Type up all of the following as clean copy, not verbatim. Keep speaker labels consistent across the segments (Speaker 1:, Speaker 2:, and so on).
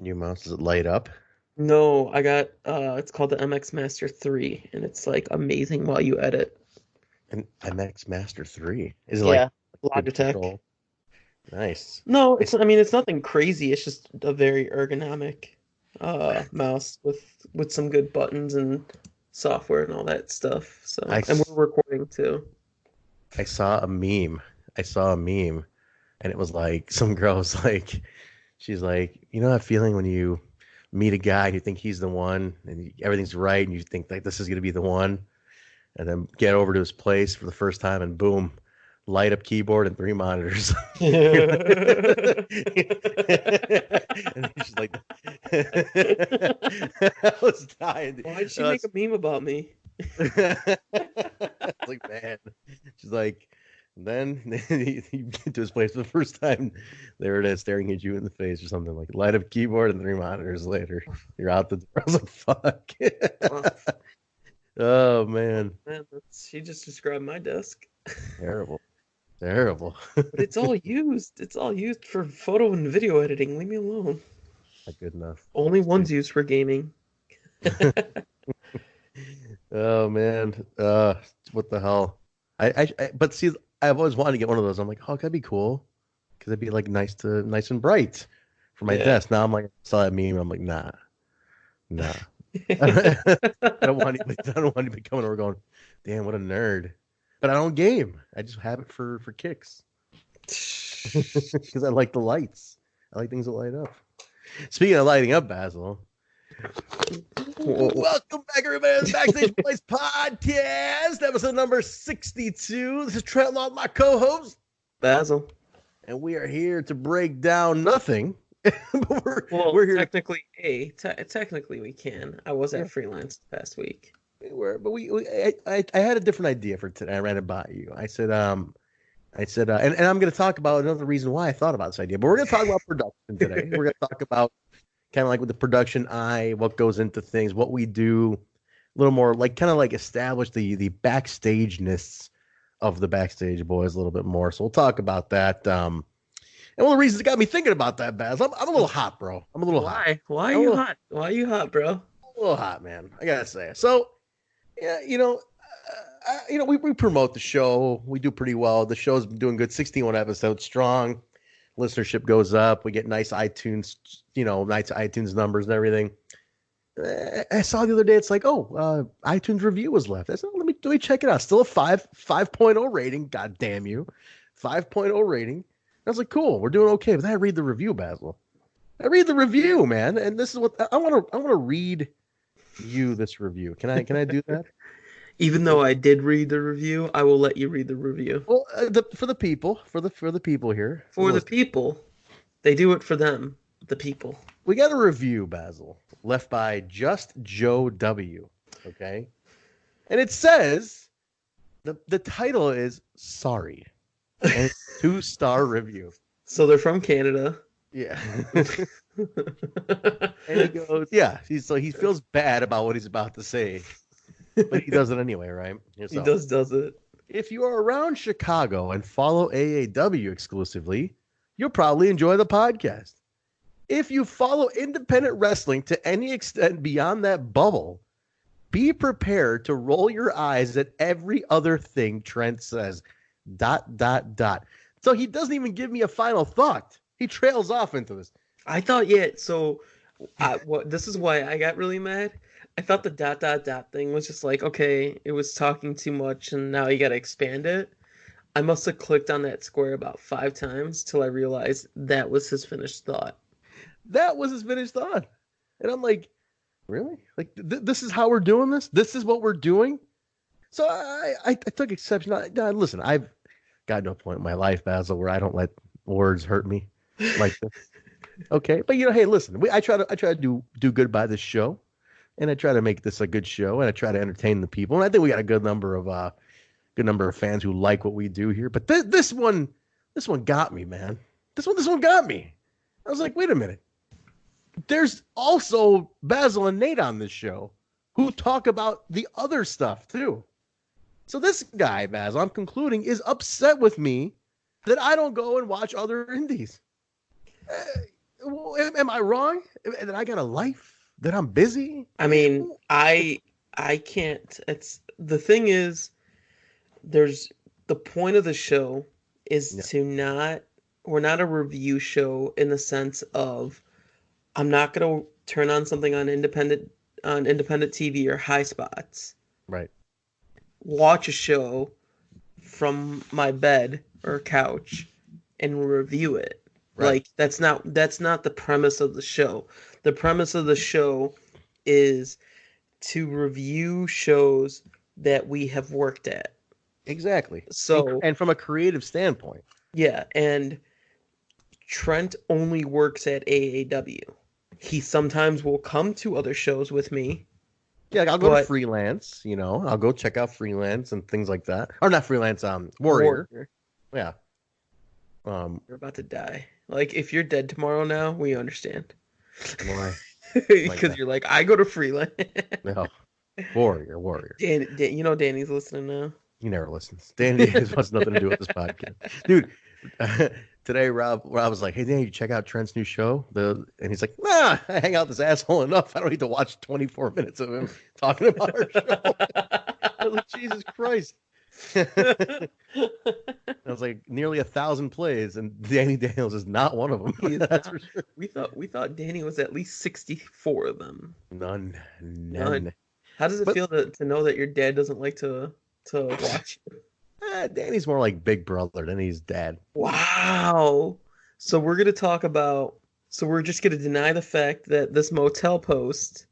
Speaker 1: New mouse, does it light up?
Speaker 2: No, I got it's called the MX Master 3 and it's like amazing while you edit.
Speaker 1: An MX Master 3. Is it like
Speaker 2: Yeah,
Speaker 1: good
Speaker 2: Logitech.
Speaker 1: control? Nice.
Speaker 2: No,
Speaker 1: I,
Speaker 2: it's I mean it's nothing crazy. It's just a very ergonomic mouse with some good buttons and software and all that stuff.
Speaker 1: I,
Speaker 2: So, and we're recording too.
Speaker 1: I saw a meme. I saw a meme, and it was like some girl was like, she's like, you know that feeling when you meet a guy and you think he's the one, and everything's right, and you think like this is gonna be the one, and then get over to his place for the first time, and boom, light up keyboard and three monitors. You're like- and she's like, I was dying.
Speaker 2: Why did she
Speaker 1: Uh,
Speaker 2: make a meme about me?
Speaker 1: it's like, man, she's like, then you get to his place for the first time. There it is, staring at you in the face or something like light up keyboard and three monitors later. You're out the door. I was like, fuck.
Speaker 2: Oh,
Speaker 1: Oh man,
Speaker 2: man, she just described my desk.
Speaker 1: terrible, terrible.
Speaker 2: But it's all used. It's all used for photo and video editing. Leave me alone.
Speaker 1: Not good enough.
Speaker 2: Only one's used for gaming.
Speaker 1: Oh man, what the hell? But see, I've always wanted to get one of those. I'm like, oh, that'd be cool, because it'd be like nice and bright for my
Speaker 2: Yeah.
Speaker 1: desk. Now I'm like, I saw that meme. I'm like, nah. I don't want anybody coming over going, damn, what a nerd. But I don't game. I just have it for kicks because I like the lights. I like things that light up. Speaking of lighting up, Basil. Welcome back, everybody, to the Backstage Boys Podcast, episode number 62. This is Trent, my co-host,
Speaker 2: Basil.
Speaker 1: and we are here to break down nothing. But we're here.
Speaker 2: Technically we can. I was at freelance past week.
Speaker 1: I had a different idea for today. I ran it by you. I said, and I'm going to talk about another reason why I thought about this idea. But we're going to talk about production today. We're going to talk about kind of like with the production eye, what goes into things, what we do, a little more like kind of like establish the backstageness of the Backstage Boys a little bit more. So we'll talk about that. And one of the reasons it got me thinking about that, Baz, I'm a little hot, bro. I'm a little hot.
Speaker 2: Why are you hot? Why are you hot, bro?
Speaker 1: A little hot, man. I gotta say. So, yeah, we promote the show. We do pretty well. The show's been doing good. 61 episodes strong. Listenership goes up. We get nice iTunes, nice iTunes numbers and everything. I saw the other day. It's like, iTunes review was left. I said, let me check it out. Still a 5.0 rating. God damn you, 5.0 rating. I was like, cool, we're doing okay. But then I read the review, Basil. I read the review, man, and this is what I want to read you this review. Can I do that?
Speaker 2: Even though I did read the review, I will let you read the review.
Speaker 1: Well, for the people here.
Speaker 2: For the people, they do it for them, the people.
Speaker 1: We got a review, Basil, left by Just Joe W. Okay, and it says the title is Sorry, and it's 2-star review.
Speaker 2: So they're from Canada.
Speaker 1: Yeah. And he goes, yeah. He feels bad about what he's about to say, but he does it anyway, right?
Speaker 2: He does it.
Speaker 1: If you are around Chicago and follow AAW exclusively, you'll probably enjoy the podcast. If you follow independent wrestling to any extent beyond that bubble, be prepared to roll your eyes at every other thing Trent says. ... So he doesn't even give me a final thought. He trails off into this.
Speaker 2: I thought, so this is why I got really mad. I thought the ... thing was just like, okay, it was talking too much and now you got to expand it. I must have clicked on that square about 5 times till I realized that was his finished thought.
Speaker 1: That was his finished thought. And I'm like, really? Like, this is how we're doing this? This is what we're doing? So I took exception. Listen, I've gotten to a point in my life, Basil, where I don't let words hurt me like this. Okay, but hey, listen, I try to do good by this show, and I try to make this a good show, and I try to entertain the people, and I think we got a good number of fans who like what we do here. But this one got me, man. This one got me. I was like, wait a minute. There's also Basil and Nate on this show who talk about the other stuff too. So this guy, Basil, I'm concluding, is upset with me that I don't go and watch other indies. Am Am I wrong? That I got a life? That I'm busy?
Speaker 2: I mean, I can't. It's the thing is, there's the point of the show is
Speaker 1: Yeah.
Speaker 2: to not. We're not a review show in the sense of I'm not gonna turn on something on independent TV or high spots.
Speaker 1: Right.
Speaker 2: Watch a show from my bed or couch and review it.
Speaker 1: Right.
Speaker 2: Like that's not the premise of the show. The premise of the show is to review shows that we have worked at.
Speaker 1: Exactly.
Speaker 2: So
Speaker 1: and from a creative standpoint.
Speaker 2: yeah, and Trent only works at AAW. He sometimes will come to other shows with me.
Speaker 1: Yeah, I'll go to freelance, I'll go check out freelance and things like that. Or not freelance, Warrior. Yeah.
Speaker 2: You're about to die. Like, if you're dead tomorrow now, we understand.
Speaker 1: Why?
Speaker 2: Because you're like, I go to freelance.
Speaker 1: No. Warrior.
Speaker 2: Danny's listening now.
Speaker 1: He never listens. Danny wants nothing to do with this podcast. Dude, today Rob was like, hey, Danny, you check out Trent's new show? And he's like, nah, I hang out with this asshole enough. I don't need to watch 24 minutes of him talking about our show. I was like, Jesus Christ. I was like, nearly 1,000 plays, and Danny Daniels is not one of them. That's for sure.
Speaker 2: We thought Danny was at least 64 of them.
Speaker 1: None.
Speaker 2: How does it feel to know that your dad doesn't like to watch you?
Speaker 1: Danny's more like big brother than he's dad.
Speaker 2: Wow. So we're just gonna deny the fact that this motel post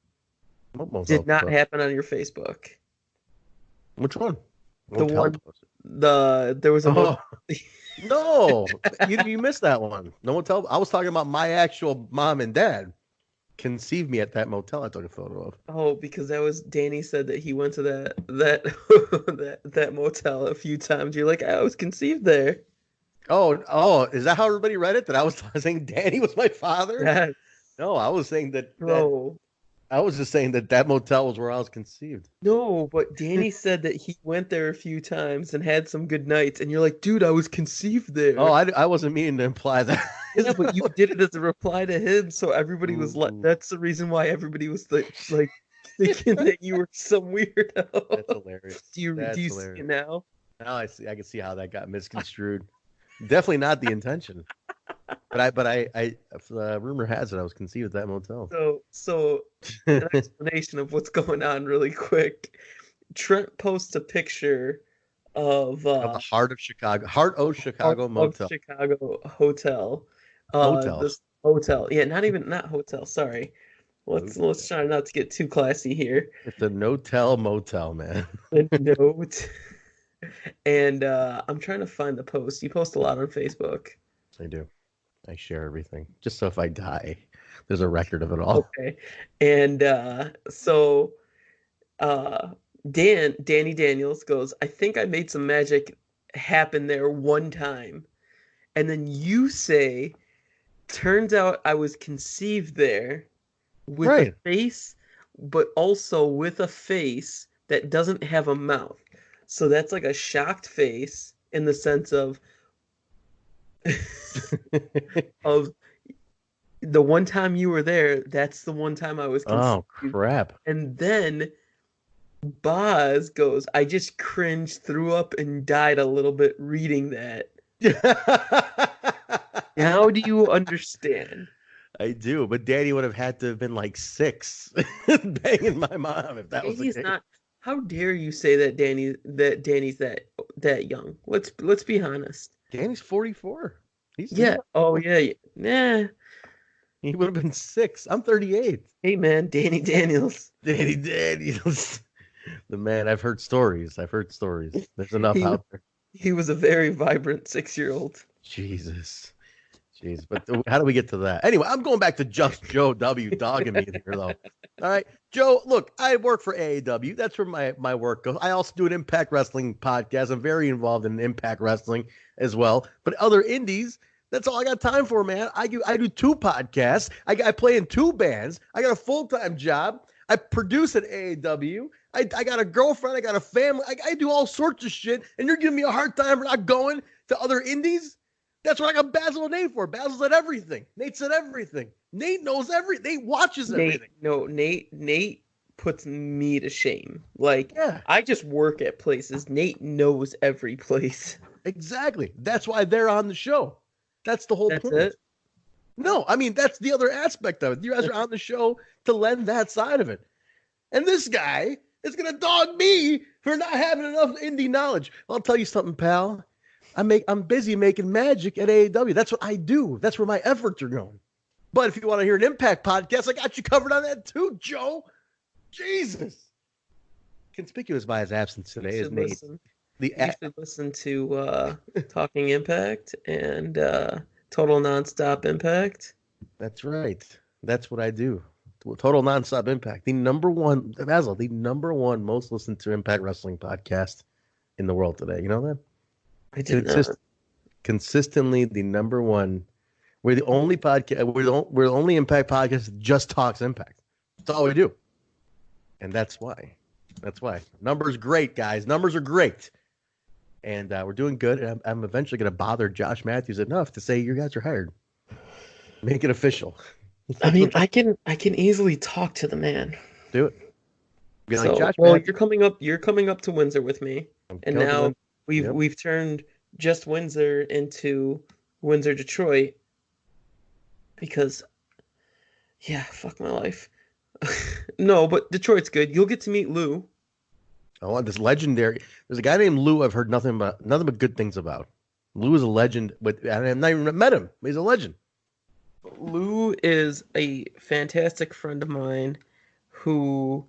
Speaker 2: did not happen on your Facebook.
Speaker 1: Which one?
Speaker 2: There was a
Speaker 1: no, you missed that one. No motel. I was talking about my actual mom and dad conceived me at that motel I took a photo of.
Speaker 2: Oh, because that was Danny said that he went to that motel a few times. You're like, I was conceived there.
Speaker 1: Oh, is that how everybody read it? That I was saying Danny was my father?
Speaker 2: Yes.
Speaker 1: No, I was saying that.
Speaker 2: Bro.
Speaker 1: I was just saying that motel was where I was conceived.
Speaker 2: No, but Danny said that he went there a few times and had some good nights, and you're like, dude, I was conceived there.
Speaker 1: Oh, I wasn't meaning to imply that.
Speaker 2: Yeah, but you did it as a reply to him, so everybody was like, that's the reason why everybody was like thinking that you were some weirdo.
Speaker 1: That's hilarious.
Speaker 2: Do you see it now?
Speaker 1: Now I see. I can see how that got misconstrued. Definitely not the intention. But the rumor has it I was conceived at that motel.
Speaker 2: So an explanation of what's going on really quick. Trent posts a picture of
Speaker 1: the Heart of Chicago motel.
Speaker 2: Chicago hotel. This hotel. Yeah, not hotel. Sorry. Let's try not to get too classy here.
Speaker 1: It's a no-tell motel, man.
Speaker 2: The note. And I'm trying to find the post. You post a lot on Facebook.
Speaker 1: I do. I share everything. Just so if I die, there's a record of it all.
Speaker 2: Okay. And so Danny Daniels goes, I think I made some magic happen there one time. And then you say, turns out I was conceived there with a face, but also with a face that doesn't have a mouth. So that's like a shocked face in the sense of of the one time you were there, that's the one time I was conceived.
Speaker 1: Oh, crap. And
Speaker 2: then Boz goes, I just cringed, threw up, and died a little bit reading that. How do you understand?
Speaker 1: I do, but Danny would have had to have been like 6 banging my mom if that was the case.
Speaker 2: How dare you say that Danny's that young? Let's be honest.
Speaker 1: Danny's 44.
Speaker 2: Yeah. Oh yeah. Nah.
Speaker 1: He would have been 6. I'm 38.
Speaker 2: Hey man, Danny Daniels.
Speaker 1: Danny Daniels. The man. I've heard stories. There's enough out there.
Speaker 2: He was a very vibrant 6-year-old.
Speaker 1: Jesus. Jeez, but how do we get to that? Anyway, I'm going back to just Joe W. dogging me here, though. All right, Joe, look, I work for AAW. That's where my work goes. I also do an Impact Wrestling podcast. I'm very involved in Impact Wrestling as well. But other indies, that's all I got time for, man. I do 2 podcasts. I play in 2 bands. I got a full-time job. I produce at AAW. I got a girlfriend. I got a family. I do all sorts of shit. And you're giving me a hard time for not going to other indies? That's what I got Basil and Nate for. Basil's at everything. Nate said everything. Nate knows everything. Nate watches everything.
Speaker 2: Nate puts me to shame. Like,
Speaker 1: Yeah.
Speaker 2: I just work at places. Nate knows every place.
Speaker 1: Exactly. That's why they're on the show. That's the whole point.
Speaker 2: That's it?
Speaker 1: No, I mean, that's the other aspect of it. You guys are on the show to lend that side of it. And this guy is going to dog me for not having enough indie knowledge. I'll tell you something, pal. I'm busy making magic at AEW. That's what I do. That's where my efforts are going. But if you want to hear an Impact podcast, I got you covered on that too, Joe. Jesus. Conspicuous by his absence today is Nate.
Speaker 2: You should listen to Talking Impact and Total Nonstop Impact.
Speaker 1: That's right. That's what I do. Total Nonstop Impact. The number one most listened to Impact Wrestling podcast in the world today. You know that?
Speaker 2: I did not.
Speaker 1: Consistently the number one. We're the only podcast. We're the only Impact podcast that just talks Impact. That's all we do, and that's why. Numbers great, guys. Numbers are great, and we're doing good. And I'm eventually going to bother Josh Matthews enough to say you guys are hired. Make it official.
Speaker 2: I mean, I can easily talk to the man.
Speaker 1: Do it.
Speaker 2: So, like, Josh Matthews. You're coming up to Windsor with me, and now we've turned just Windsor into Windsor, Detroit, because, yeah, fuck my life. No, but Detroit's good. You'll get to meet Lou.
Speaker 1: Oh, this legendary. There's a guy named Lou I've heard nothing but good things about. Lou is a legend, but I've not even met him. He's a legend.
Speaker 2: Lou is a fantastic friend of mine who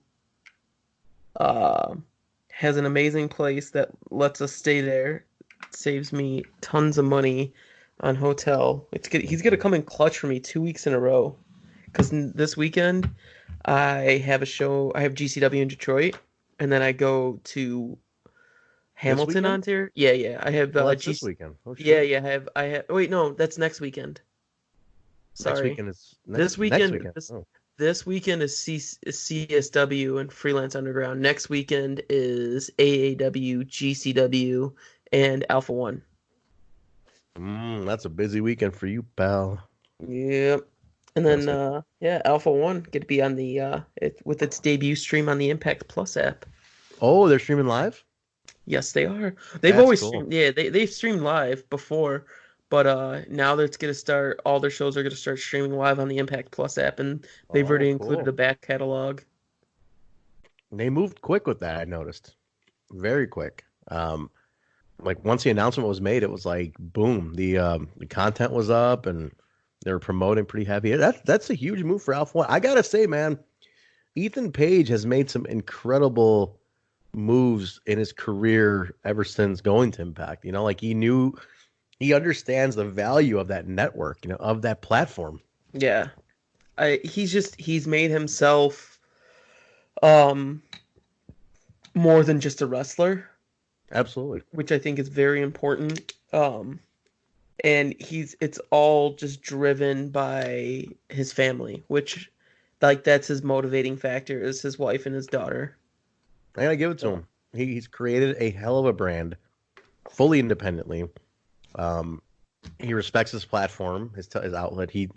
Speaker 2: has an amazing place that lets us stay there. Saves me tons of money on hotel. He's gonna come in clutch for me 2 weeks in a row, because this weekend I have a show. I have GCW in Detroit, and then I go to Hamilton, Ontario. Yeah. I have
Speaker 1: this weekend. Oh, shit.
Speaker 2: Yeah. I have. Wait, no, that's next weekend. Sorry. This weekend. This weekend is CSW and Freelance Underground. Next weekend is AAW, GCW, and Alpha One.
Speaker 1: That's a busy weekend for you, pal.
Speaker 2: Yep. And then Alpha One get to be on the with its debut stream on the Impact Plus app.
Speaker 1: Oh, they're streaming live?
Speaker 2: Yes, they are. They've always streamed. Yeah, they've streamed live before, but now that's gonna start. All their shows are gonna start streaming live on the Impact Plus app, and they've already included a back catalog.
Speaker 1: They moved quick with that. I noticed, very quick. Like once the announcement was made, it was like boom. The content was up, and they were promoting pretty heavy. That's a huge move for Alpha One. I gotta say, man, Ethan Page has made some incredible moves in his career ever since going to Impact. You know, like he understands the value of that network, you know, of that platform.
Speaker 2: Yeah. He's made himself more than just a wrestler.
Speaker 1: Absolutely.
Speaker 2: Which I think is very important. And it's all just driven by his family, which like that's his motivating factor is his wife and his daughter.
Speaker 1: I gotta give it to him. He's created a hell of a brand, fully independently. He respects his platform, his outlet. He,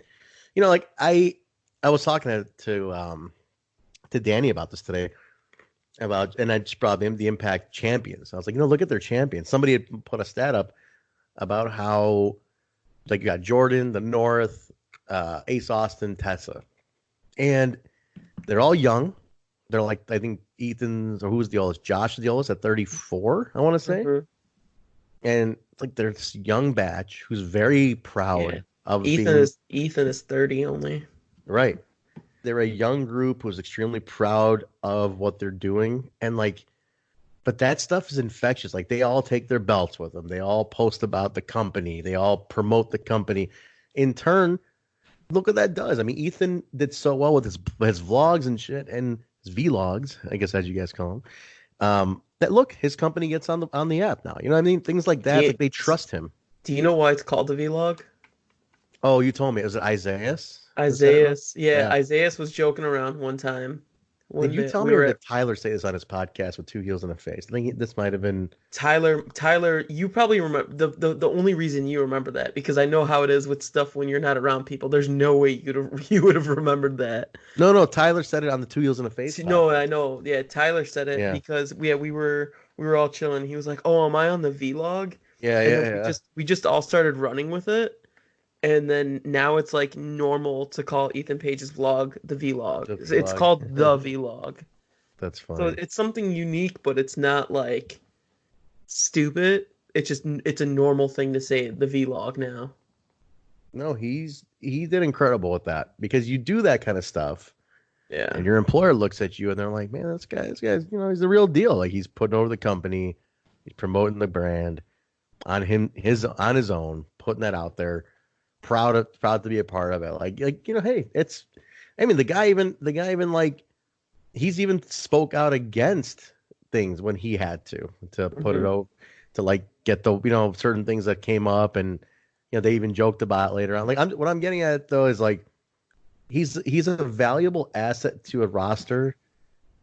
Speaker 1: you know, like I was talking to Danny about this today, and I just brought him the Impact champions. I was like, you know, look at their champions. Somebody had put a stat up about how, like, you got Jordan, the North, Ace Austin, Tessa, and they're all young. They're like, I think Ethan's, or who's the oldest? Josh is the oldest at 34, I want to say. Mm-hmm. And it's like they're this young batch who's very proud of
Speaker 2: Ethan is 30 only.
Speaker 1: Right. They're a young group who's extremely proud of what they're doing. And like, but that stuff is infectious. Like they all take their belts with them. They all post about the company. They all promote the company. In turn, look what that does. I mean, Ethan did so well with his vlogs and shit, and his vlogs, I guess, as you guys call them. That look, his company gets on the app now. You know what I mean? Things like that. Like they trust him.
Speaker 2: Do you know why it's called the vlog?
Speaker 1: Oh, you told me. Was it Isaiah?
Speaker 2: Isaiah, yeah. Isaiah was joking around one time
Speaker 1: Did you tell me, or did Tyler say this on his podcast with Two Heels and a Face? I think this might have been
Speaker 2: Tyler, you probably remember the only reason you remember that, because I know how it is with stuff when you're not around people. There's no way you would have remembered that.
Speaker 1: No, Tyler said it on the Two Heels and a Face podcast.
Speaker 2: No, I know. Yeah, Tyler said it because we were all chilling. He was like, "Oh, am I on the vlog?"
Speaker 1: Yeah.
Speaker 2: We just all started running with it. And then now it's like normal to call Ethan Page's vlog the vlog. It's called the vlog.
Speaker 1: That's funny.
Speaker 2: So it's something unique, but it's not like stupid. It's a normal thing to say, the vlog now.
Speaker 1: No, he did incredible with that, because you do that kind of stuff.
Speaker 2: Yeah.
Speaker 1: And your employer looks at you and they're like, "Man, this guy's, he's the real deal. Like, he's putting over the company, he's promoting the brand on his own, putting that out there." Proud to be a part of it. Like hey, the guy even like, he's even spoke out against things when he had to put it over, to like get the certain things that came up, and they even joked about it later on. Like, what I'm getting at though is like, he's a valuable asset to a roster,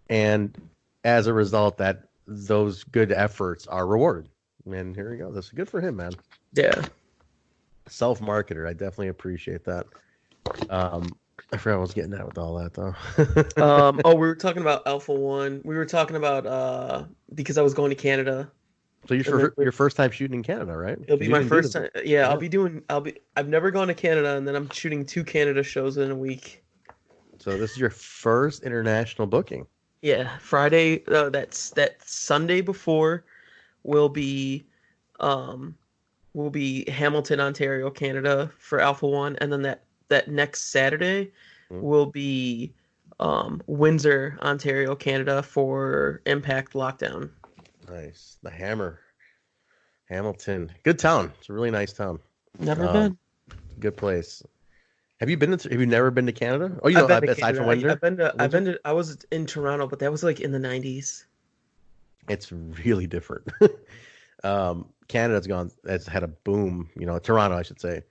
Speaker 1: and as a result, that those good efforts are rewarded. And here we go. This is good for him, man.
Speaker 2: Yeah.
Speaker 1: Self-marketer. I definitely appreciate that. I forgot what I was getting at with all that though.
Speaker 2: We were talking about Alpha One. We were talking about because I was going to Canada.
Speaker 1: So your first time shooting in Canada, right?
Speaker 2: It'll be my first time. Yeah, I've never gone to Canada, and then I'm shooting 2 Canada shows in a week.
Speaker 1: So this is your first international booking.
Speaker 2: Yeah, Friday. That's that Sunday before will be Hamilton, Ontario, Canada for Alpha One, and then that next Saturday will be Windsor, Ontario, Canada for Impact Lockdown.
Speaker 1: Nice. The Hamilton. Good town. It's a really nice town.
Speaker 2: Never been.
Speaker 1: Good place. Have you never been to Canada? Oh, aside from Windsor?
Speaker 2: I was in Toronto, but that was like in the 90s.
Speaker 1: It's really different. It's had a boom, Toronto, I should say.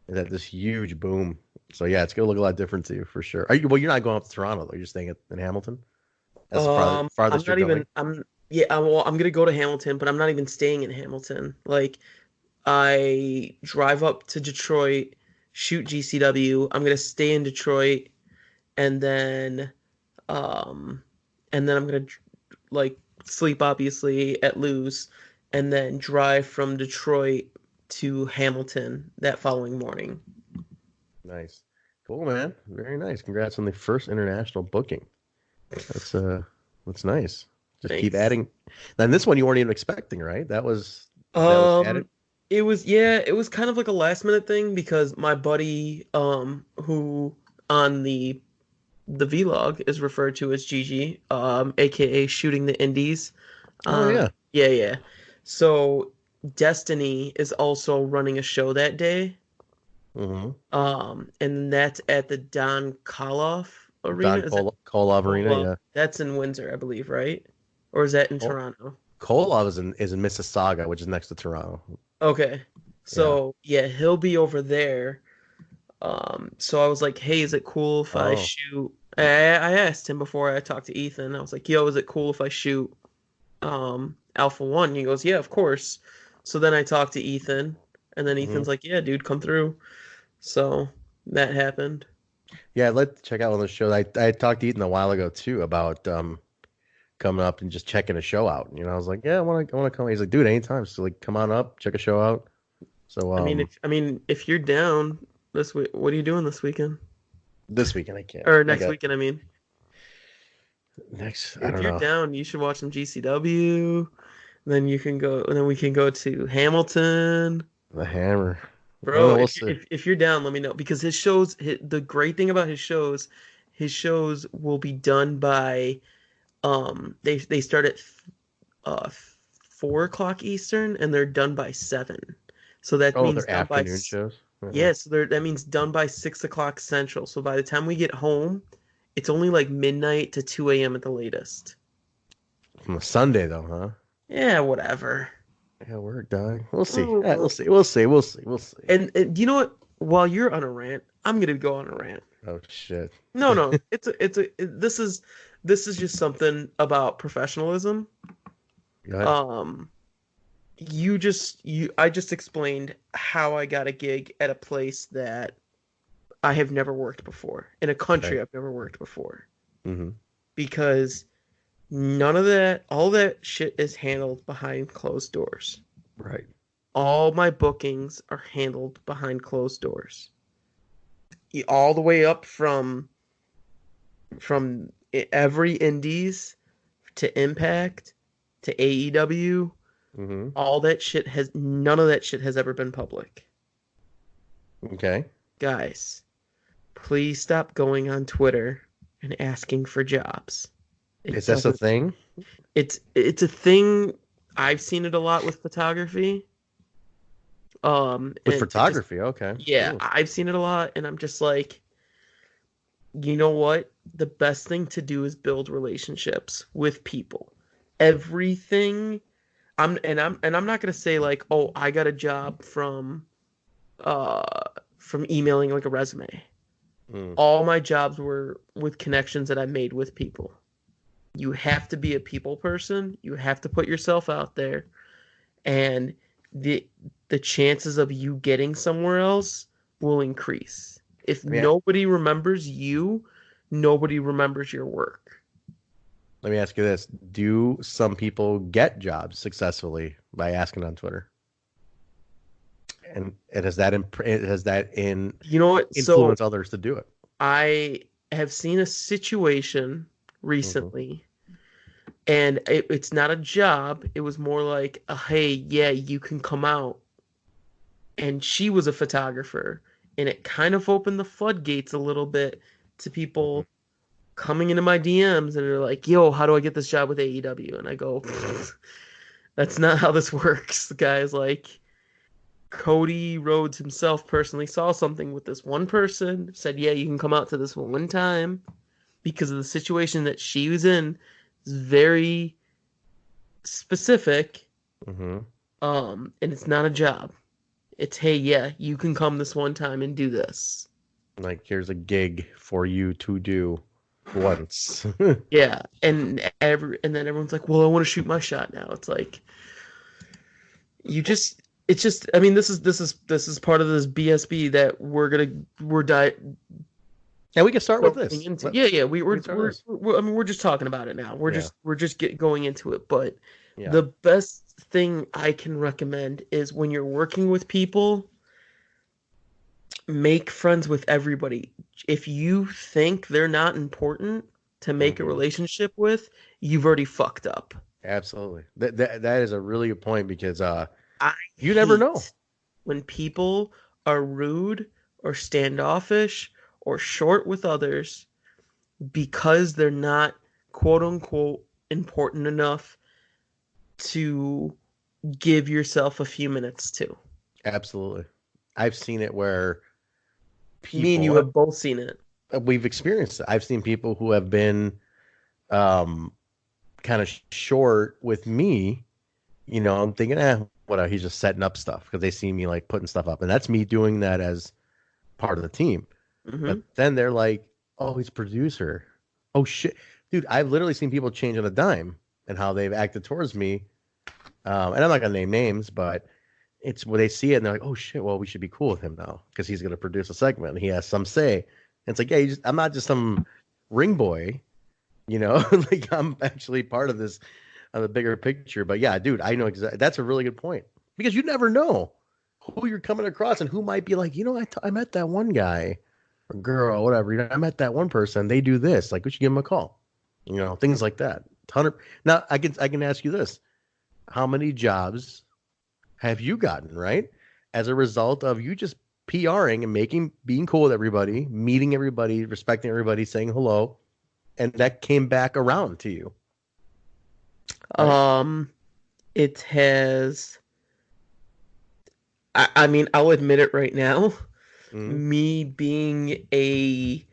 Speaker 1: It had this huge boom. So yeah, it's going to look a lot different to you for sure. You're not going up to Toronto though. You're staying in Hamilton? That's the farthest you're going.
Speaker 2: I'm going to go to Hamilton, but I'm not even staying in Hamilton. Like, I drive up to Detroit, shoot GCW. I'm going to stay in Detroit, and then I'm going to like sleep obviously at Lou's, and then drive from Detroit to Hamilton that following morning.
Speaker 1: Nice. Cool, man. Very nice. Congrats on the first international booking. That's nice. Just keep adding. Then this one you weren't even expecting, right? That was added?
Speaker 2: It was kind of like a last minute thing, because my buddy who on the vlog is referred to as Gigi, aka Shooting the Indies. Yeah. So Destiny is also running a show that day.
Speaker 1: Mm-hmm.
Speaker 2: And that's at the Don Koloff Arena.
Speaker 1: Koloff Arena, yeah.
Speaker 2: That's in Windsor, I believe, right? Or is that in Toronto?
Speaker 1: Koloff is in Mississauga, which is next to Toronto.
Speaker 2: Okay. So yeah, he'll be over there. So I was like, hey, is it cool if I shoot? I asked him before I talked to Ethan. I was like, yo, is it cool if I shoot Alpha One? He goes, yeah, of course. So then I talked to Ethan, and then Ethan's like, yeah, dude, come through. So that happened.
Speaker 1: Yeah, I'd like to check out one of those shows. I talked to Ethan a while ago too about coming up and just checking a show out. I was like, yeah, I want to come. He's like, dude, anytime. So like, come on up, check a show out. So
Speaker 2: if you're down this week, what are you doing this weekend?
Speaker 1: This weekend I can't.
Speaker 2: Or next weekend, I mean.
Speaker 1: Next,
Speaker 2: if you're down, you should watch some GCW. Then you can go, and then we can go to Hamilton.
Speaker 1: The Hammer.
Speaker 2: Bro, if you're down, let me know, because his shows. The great thing about his shows will be done by, they start at 4 o'clock Eastern, and they're done by 7. So that means
Speaker 1: they're afternoon shows.
Speaker 2: Yes, that means done by 6 o'clock Central. So by the time we get home, it's only like midnight to 2 a.m. at the latest.
Speaker 1: From a Sunday though, huh?
Speaker 2: Yeah, whatever.
Speaker 1: Yeah, work, dog. We'll see. We'll see.
Speaker 2: And you know what? While you're on a rant, I'm gonna go on a rant.
Speaker 1: Oh shit.
Speaker 2: No. This is just something about professionalism.
Speaker 1: Go ahead.
Speaker 2: I just explained how I got a gig at a place that I have never worked before, in a country
Speaker 1: Okay.
Speaker 2: I've never worked before.
Speaker 1: Mm-hmm.
Speaker 2: Because none of that, all that shit is handled behind closed doors.
Speaker 1: Right.
Speaker 2: All my bookings are handled behind closed doors. All the way up from every indies to Impact to AEW,
Speaker 1: Mm-hmm.
Speaker 2: none of that shit has ever been public.
Speaker 1: Okay.
Speaker 2: Guys, please stop going on Twitter and asking for jobs.
Speaker 1: Is this a thing?
Speaker 2: It's a thing. I've seen it a lot with photography.
Speaker 1: With photography, okay.
Speaker 2: Yeah,
Speaker 1: Ooh.
Speaker 2: I've seen it a lot, and I'm just like, you know what? The best thing to do is build relationships with people. Everything I'm not gonna say like, oh, I got a job from emailing like a resume.
Speaker 1: Mm.
Speaker 2: All my jobs were with connections that I made with people. You have to be a people person. You have to put yourself out there, and the chances of you getting somewhere else will increase. If nobody remembers you, nobody remembers your work.
Speaker 1: Let me ask you this. Do some people get jobs successfully by asking on Twitter? And has that
Speaker 2: You know what?
Speaker 1: influence others to do it?
Speaker 2: I have seen a situation recently, and it's not a job. It was more like, hey, yeah, you can come out. And she was a photographer, and it kind of opened the floodgates a little bit to people coming into my DMs, and they're like, yo, how do I get this job with AEW? And I go, that's not how this works. The guy's like, Cody Rhodes himself personally saw something with this one person, said, yeah, you can come out to this one time, because of the situation that she was in is very specific. And it's not a job. It's, hey, yeah, you can come this one time and do this.
Speaker 1: Like, here's a gig for you to do once.
Speaker 2: Yeah, and then everyone's like, well, I want to shoot my shot now. It's like, it's just. I mean, this is part of this BSB that
Speaker 1: Yeah, we can start with this.
Speaker 2: We're just talking about it now. We're just going into it. But the best thing I can recommend is when you're working with people, make friends with everybody. If you think they're not important to make a relationship with, you've already fucked up.
Speaker 1: Absolutely. That is a really good point, because you
Speaker 2: never
Speaker 1: know
Speaker 2: when people are rude or standoffish or short with others because they're not quote unquote important enough to give yourself a few minutes to.
Speaker 1: Absolutely. I've seen it where
Speaker 2: me and you have both seen it.
Speaker 1: We've experienced it. I've seen people who have been kind of short with me. You know, I'm thinking, whatever, he's just setting up stuff because they see me like putting stuff up. And that's me doing that as part of the team. But then they're like, oh, he's producer. Oh, shit. Dude, I've literally seen people change on a dime and how they've acted towards me. And I'm not going to name names, but it's where they see it and they're like, oh, shit, well, we should be cool with him now because he's going to produce a segment. And he has some say. And it's like, yeah, I'm not just some ring boy, you know, like I'm actually part of this, the bigger picture. But yeah, dude, I know exactly. That's a really good point because you never know who you're coming across and who might be like, you know, I met that one guy or girl or whatever. You know, I met that one person. They do this. Like, we should give them a call. You know, things like that. Now, I can ask you this: how many jobs have you gotten, right, as a result of you just PRing and being cool with everybody, meeting everybody, respecting everybody, saying hello, and that came back around to you?
Speaker 2: Right? It has. I mean, I'll admit it right now. Me being a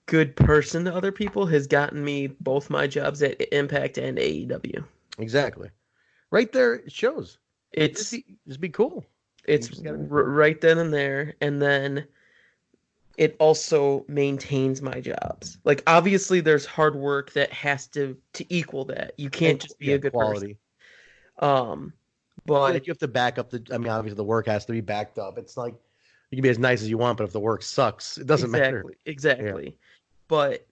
Speaker 2: good person to other people has gotten me both my jobs at Impact and AEW.
Speaker 1: Exactly. Right there, it shows.
Speaker 2: It's
Speaker 1: just be cool.
Speaker 2: It's right then and there, and then it also maintains my jobs. Like obviously there's hard work that has to equal that. You can't just be a good
Speaker 1: quality.
Speaker 2: person.
Speaker 1: But you have to back up obviously the work has to be backed up. It's like you can be as nice as you want, but if the work sucks, it doesn't matter.
Speaker 2: Exactly. Yeah. But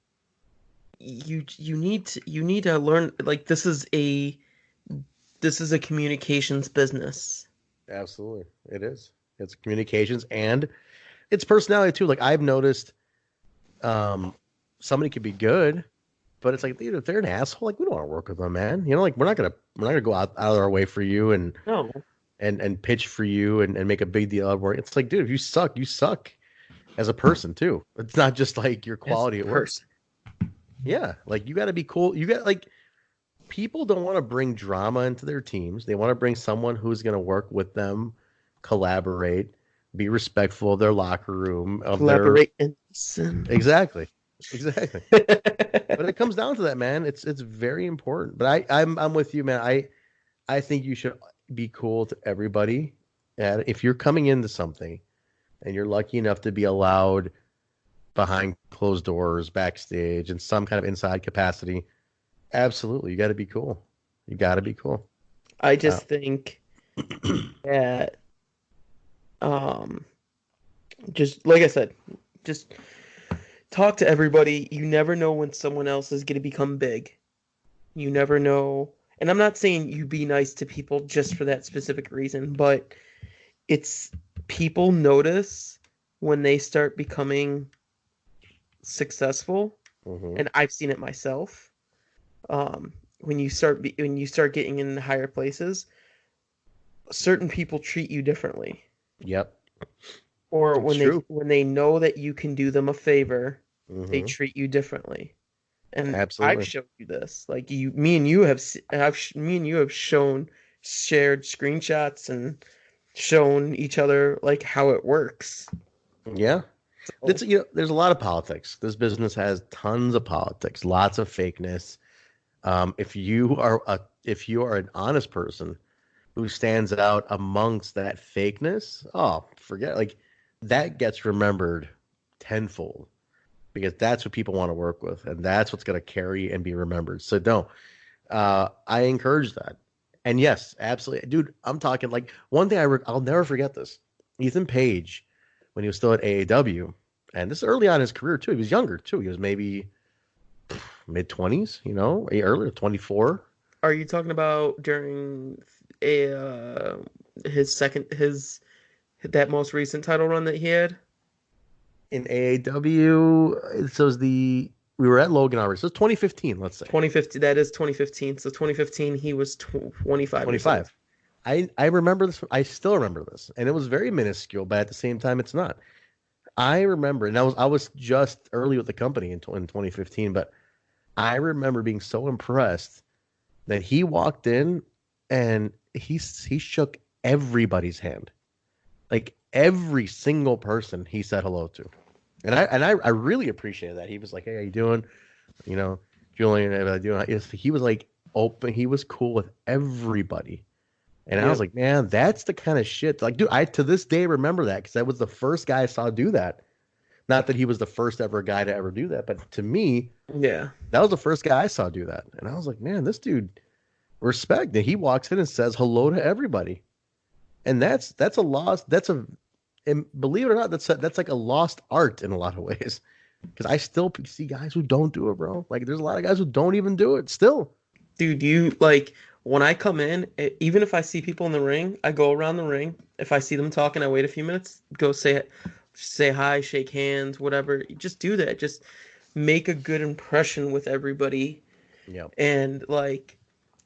Speaker 2: you need to learn, like this is a communications business.
Speaker 1: Absolutely. It is. It's communications and it's personality too. Like I've noticed somebody could be good, but it's like, dude, if they're an asshole, like we don't want to work with them, man. You know, like we're not gonna go out of our way for you and pitch for you and make a big deal out of work. It's like, dude, if you suck as a person too. It's not just like your quality at work. Yeah, like you got to be cool. You got like people don't want to bring drama into their teams. They want to bring someone who's going to work with them, collaborate, be respectful of their locker room, of
Speaker 2: collaborate and listen.
Speaker 1: Exactly. But it comes down to that, man. It's very important. But I'm with you, man. I think you should be cool to everybody. And if you're coming into something and you're lucky enough to be allowed behind closed doors, backstage, in some kind of inside capacity, absolutely, you got to be cool. You got to be cool.
Speaker 2: I just think that, just like I said, just talk to everybody. You never know when someone else is going to become big. You never know. And I'm not saying you be nice to people just for that specific reason, but it's people notice when they start becoming successful, and I've seen it myself. When you start getting in higher places, certain people treat you differently.
Speaker 1: Yep.
Speaker 2: Or when they know that you can do them a favor, they treat you differently. And absolutely. I've showed you this. Like me and you have shared screenshots and shown each other like how it works.
Speaker 1: Yeah. There's a lot of politics. This business has tons of politics, lots of fakeness. If you are an honest person who stands out amongst that fakeness, forget, like that gets remembered tenfold because that's what people want to work with, and that's what's going to carry and be remembered. So I encourage that. And yes, absolutely, dude. I'm talking like one thing I'll never forget this. Ethan Page, when he was still at AAW. And this is early on in his career, too. He was younger, too. He was maybe mid-20s, earlier, 24.
Speaker 2: Are you talking about during that most recent title run that he had?
Speaker 1: In AAW, we were at Logan already. So it's 2015, let's say.
Speaker 2: 2015, that is 2015. So 2015, he was 25.
Speaker 1: 25. I remember this. I still remember this. And it was very minuscule, but at the same time, it's not. I remember, and I was just early with the company in 2015, but I remember being so impressed that he walked in and he shook everybody's hand, like every single person he said hello to, and I really appreciated that. He was like, "Hey, how you doing?" Julian, how you doing? He was like open. He was cool with everybody. And I was like, man, that's the kind of shit. Like, dude, I to this day remember that because that was the first guy I saw do that. Not that he was the first ever guy to ever do that, but to me, that was the first guy I saw do that. And I was like, man, this dude, respect. And he walks in and says hello to everybody. And that's a lost. And believe it or not, that's like a lost art in a lot of ways. Because I still see guys who don't do it, bro. Like, there's a lot of guys who don't even do it still.
Speaker 2: Dude, you like. When I come in, even if I see people in the ring, I go around the ring. If I see them talking, I wait a few minutes, go say hi, shake hands, whatever. Just do that. Just make a good impression with everybody.
Speaker 1: Yeah. And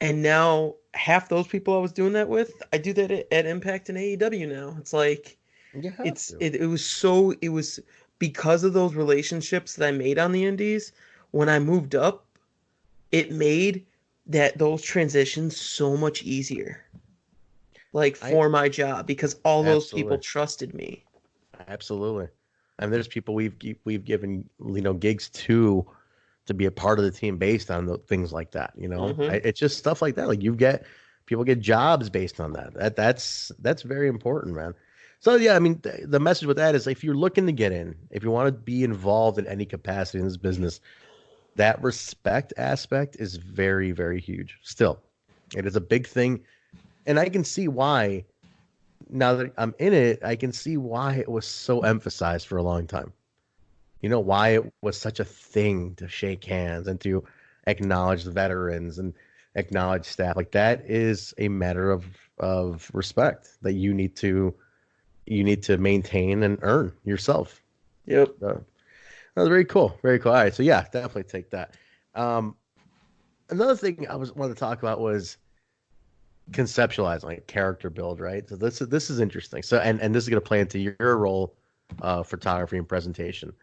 Speaker 2: now half those people I was doing that with, I do that at Impact and AEW now. It's like it was because of those relationships that I made on the indies. When I moved up, it made those transitions so much easier, for my job, because all those people trusted me.
Speaker 1: Absolutely. I mean, there's people we've given gigs to be a part of the team based on things like that. It's just stuff like that. Like you get People get jobs based on that. That's very important, man. So yeah, I mean, the message with that is if you're looking to get in, if you want to be involved in any capacity in this business, that respect aspect is very, very huge. Still, it is a big thing, and I can see why. Now that I'm in it, I can see why it was so emphasized for a long time. You know, why it was such a thing to shake hands and to acknowledge the veterans and acknowledge staff. Like that is a matter of respect that you need to maintain and earn yourself.
Speaker 2: Yep.
Speaker 1: That was very cool. Very cool. All right. So yeah, definitely take that. Another thing I wanted to talk about was conceptualizing, like character build, right? So this is interesting. So and this is going to play into your role, photography and presentation.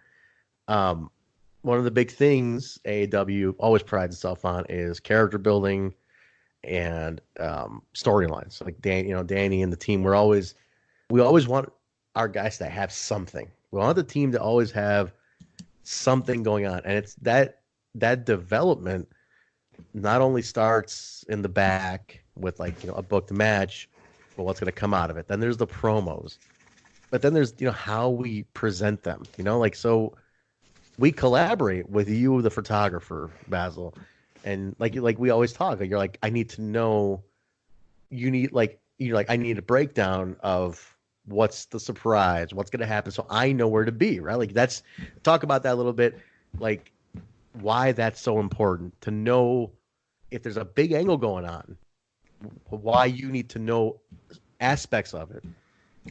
Speaker 1: One of the big things AEW always prides itself on is character building and storylines. Like Danny and the team, we always want our guys to have something. We want the team to always have something going on, and it's that development not only starts in the back with a booked match, but what's going to come out of it. Then there's the promos, but then there's how we present them. So we collaborate with you, the photographer, Basil, and like we always talk. Like, you're like, I need to know. You need I need a breakdown of what's the surprise, what's going to happen, so I know where to be. Right? Like talk about that a little bit. Like why that's so important to know if there's a big angle going on. Why you need to know aspects of it.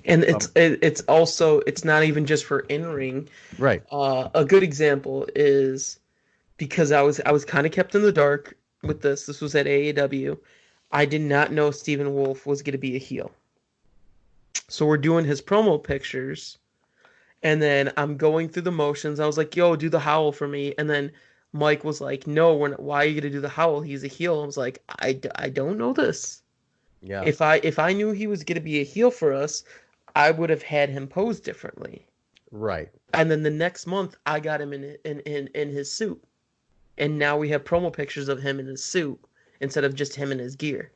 Speaker 2: And it's also, it's not even just for in-ring.
Speaker 1: Right.
Speaker 2: A good example is, because I was kind of kept in the dark with this. This was at AEW. I did not know Stephen Wolf was going to be a heel. So we're doing his promo pictures, and then I'm going through the motions. I was like, "Yo, do the howl for me." And then Mike was like, "No, why are you going to do the howl? He's a heel." I was like, I don't know this.
Speaker 1: Yeah.
Speaker 2: If I knew he was going to be a heel for us, I would have had him pose differently.
Speaker 1: Right.
Speaker 2: And then the next month, I got him in his suit, and now we have promo pictures of him in his suit instead of just him in his gear.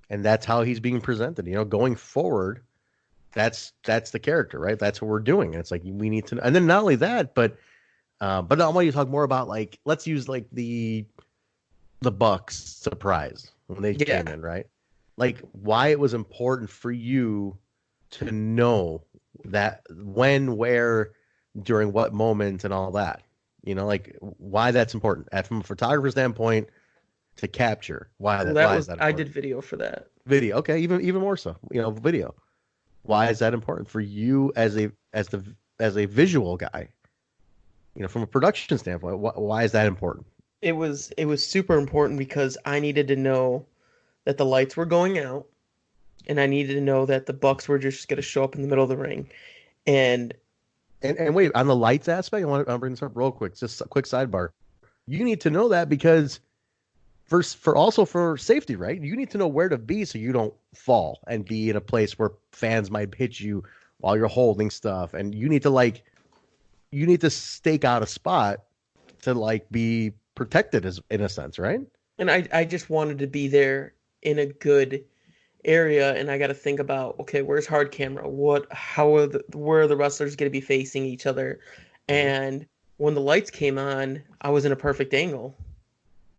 Speaker 1: And that's how he's being presented. Going forward, that's the character, right? That's what we're doing. And it's like we need to know. And then not only that, but I want you to talk more about, like, let's use like the Bucks surprise when they came in, right? Like why it was important for you to know that when, where, during what moment, and all that. Like why that's important from a photographer standpoint to capture. Why is that important?
Speaker 2: I did video for that.
Speaker 1: Video, okay, even more so. Video. Why is that important for you as a visual guy? From a production standpoint, why is that important?
Speaker 2: It was super important because I needed to know that the lights were going out, and I needed to know that the Bucks were just going to show up in the middle of the ring. And
Speaker 1: wait, on the lights aspect, I want to bring this up real quick. Just a quick sidebar. You need to know that because for safety, right? You need to know where to be so you don't fall and be in a place where fans might hit you while you're holding stuff, and you need to stake out a spot to be protected, in a sense, right?
Speaker 2: And I just wanted to be there in a good area, and I got to think about, okay, where's hard camera? Where are the wrestlers going to be facing each other? And when the lights came on, I was in a perfect angle.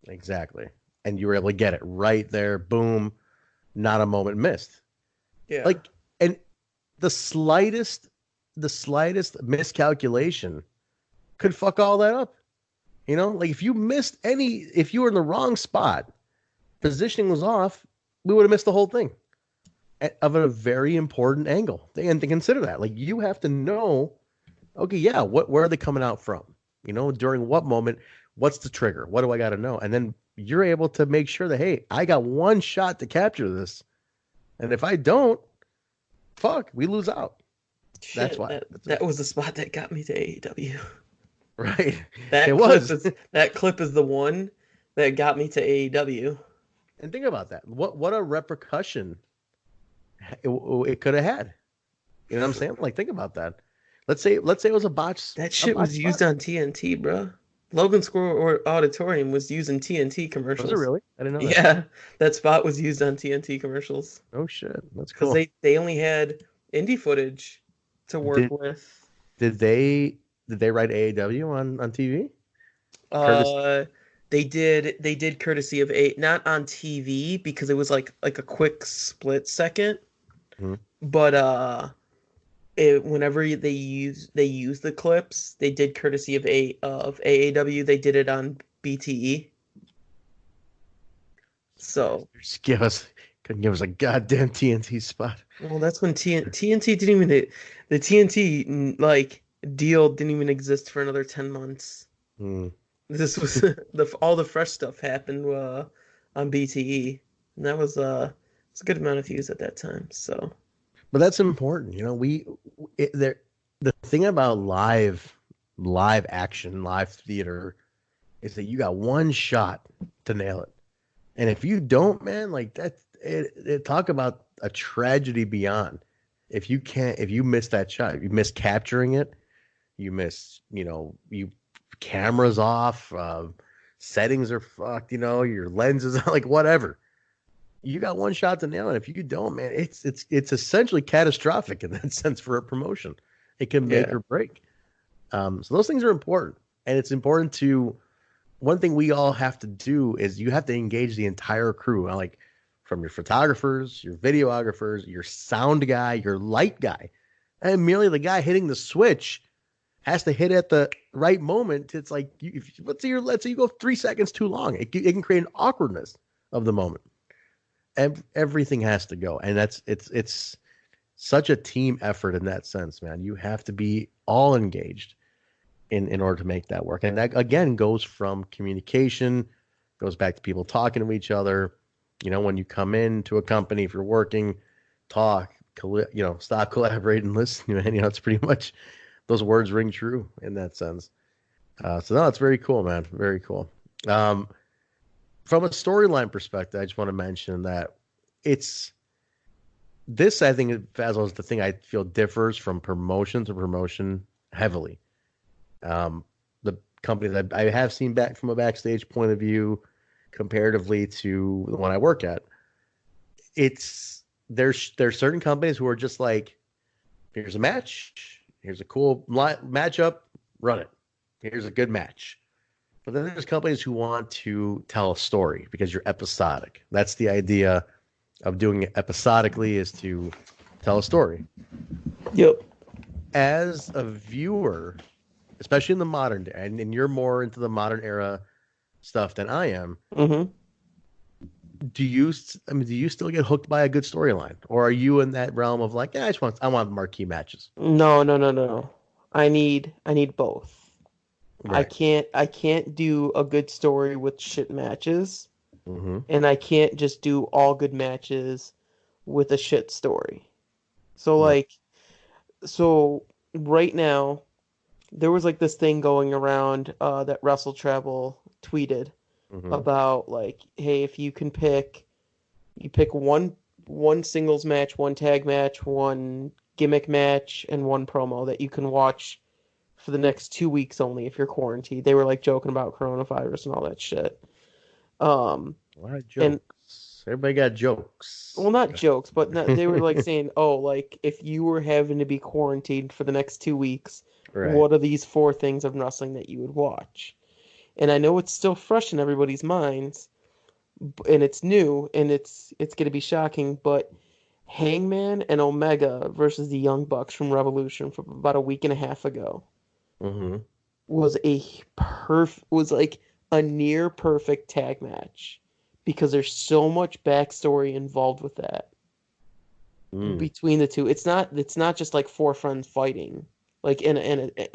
Speaker 1: Exactly. And you were able to get it right there. Boom. Not a moment missed.
Speaker 2: Yeah.
Speaker 1: And the slightest miscalculation could fuck all that up. If you were in the wrong spot, positioning was off, we would have missed the whole thing of a very important angle. And to consider that, you have to know, okay, yeah, where are they coming out from? During what moment, what's the trigger? What do I got to know? And then you're able to make sure that, hey, I got one shot to capture this. And if I don't, we lose out.
Speaker 2: Shit,
Speaker 1: that's why.
Speaker 2: That was the spot that got me to AEW.
Speaker 1: Right.
Speaker 2: That clip is the one that got me to AEW.
Speaker 1: And think about that. What a repercussion it could have had. You know what I'm saying? Think about that. Let's say it was a botch.
Speaker 2: That shit was used on TNT, bro. Logan Square Auditorium was using TNT
Speaker 1: Was it
Speaker 2: commercials.
Speaker 1: really? I didn't know that.
Speaker 2: Yeah, that spot was used on TNT commercials
Speaker 1: Oh shit, that's
Speaker 2: because
Speaker 1: cool.
Speaker 2: they only had indie footage to work
Speaker 1: Did
Speaker 2: with.
Speaker 1: did they write AAW on TV? Curtis.
Speaker 2: Uh, they did courtesy of a not on TV because it was like a quick split second,
Speaker 1: Mhm.
Speaker 2: but whenever they use the clips, they did courtesy of AAW. They did it on BTE. So,
Speaker 1: Just give us couldn't give us a goddamn TNT spot.
Speaker 2: well, that's when TNT didn't even the TNT like deal didn't even exist for another 10 months.
Speaker 1: Hmm.
Speaker 2: This was all the fresh stuff happened on BTE, and that was it's a good amount of views at that time. So,
Speaker 1: But that's important, there. The thing about live action, live theater, is that you got one shot to nail it, and if you don't, man, like that, talk about a tragedy beyond. If you miss that shot, if you miss capturing it, you miss, you cameras off, settings are fucked, your lenses like whatever. You got one shot to nail it. If you don't, man, it's essentially catastrophic in that sense for a promotion. It can make
Speaker 2: yeah.
Speaker 1: or break. So those things are important, and it's important to. One thing we all have to do is you have to engage the entire crew, like from your photographers, your videographers, your sound guy, your light guy, and merely the guy hitting the switch has to hit at the right moment. It's like let's say you go 3 seconds too long, it can create an awkwardness of the moment. Everything has to go, and it's such a team effort in that sense, man. You have to be all engaged in order to make that work, and that again goes from communication, goes back to people talking to each other. When you come into a company, if you're working, talk, stop, collaborate, and listen. It's pretty much those words ring true in that sense. So no, it's very cool, man. Very cool. Um, from a storyline perspective, I just want to mention that it's this. I think Basil is the thing I feel differs from promotion to promotion heavily. The company that I have seen back from a backstage point of view, comparatively to the one I work at, it's there's certain companies who are just like, here's a match, here's a cool matchup, run it. Here's a good match. But then there's companies who want to tell a story because you're episodic. That's the idea of doing it episodically, is to tell a story.
Speaker 2: Yep.
Speaker 1: As a viewer, especially in the modern day, and you're more into the modern era stuff than I am,
Speaker 2: Mm-hmm.
Speaker 1: do you still get hooked by a good storyline, or are you in that realm of like, yeah, I want marquee matches?
Speaker 2: No, no, no, no. I need both. I
Speaker 1: Right.
Speaker 2: can't I can't do a good story with shit matches,
Speaker 1: Mm-hmm.
Speaker 2: and I can't just do all good matches with a shit story. So
Speaker 1: Right.
Speaker 2: like so right now there was like this thing going around that Russell Travel tweeted
Speaker 1: Mm-hmm.
Speaker 2: about like, hey, if you pick one singles match, one tag match, one gimmick match, and one promo that you can watch for the next 2 weeks only if you're quarantined. They were like joking about coronavirus and all that shit.
Speaker 1: A lot of
Speaker 2: And
Speaker 1: jokes. Everybody got jokes.
Speaker 2: well, not jokes, but they were like saying, oh, like if you were having to be quarantined for the next 2 weeks,
Speaker 1: Right.
Speaker 2: what are these four things of wrestling that you would watch? And I know it's still fresh in everybody's minds, and it's new, and it's going to be shocking, but Hangman and Omega versus the Young Bucks from Revolution from about a week and a half ago
Speaker 1: Mm-hmm.
Speaker 2: was like a near perfect tag match because there's so much backstory involved with that
Speaker 1: Mm.
Speaker 2: between the two. It's not just like four friends fighting like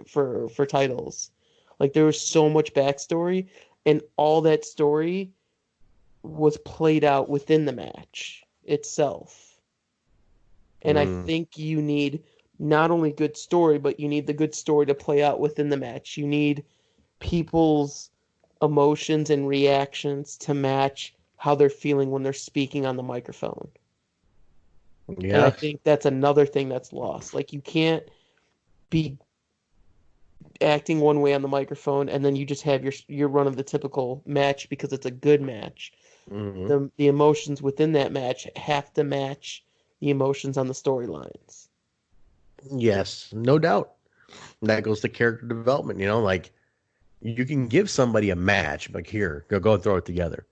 Speaker 2: for titles. Like there was so much backstory, and all that story was played out within the match itself. And I
Speaker 1: Mm.
Speaker 2: think you need not only good story, but you need the good story to play out within the match. You need people's emotions and reactions to match how they're feeling when they're speaking on the microphone. And I
Speaker 1: Yes.
Speaker 2: think that's another thing that's lost. Like you can't be acting one way on the microphone, and then you just have your run of the typical match because it's a good match.
Speaker 1: Mm-hmm.
Speaker 2: The emotions within that match have to match the emotions on the storylines.
Speaker 1: Yes, no doubt. That goes to character development. Like you can give somebody a match, like here, go and throw it together.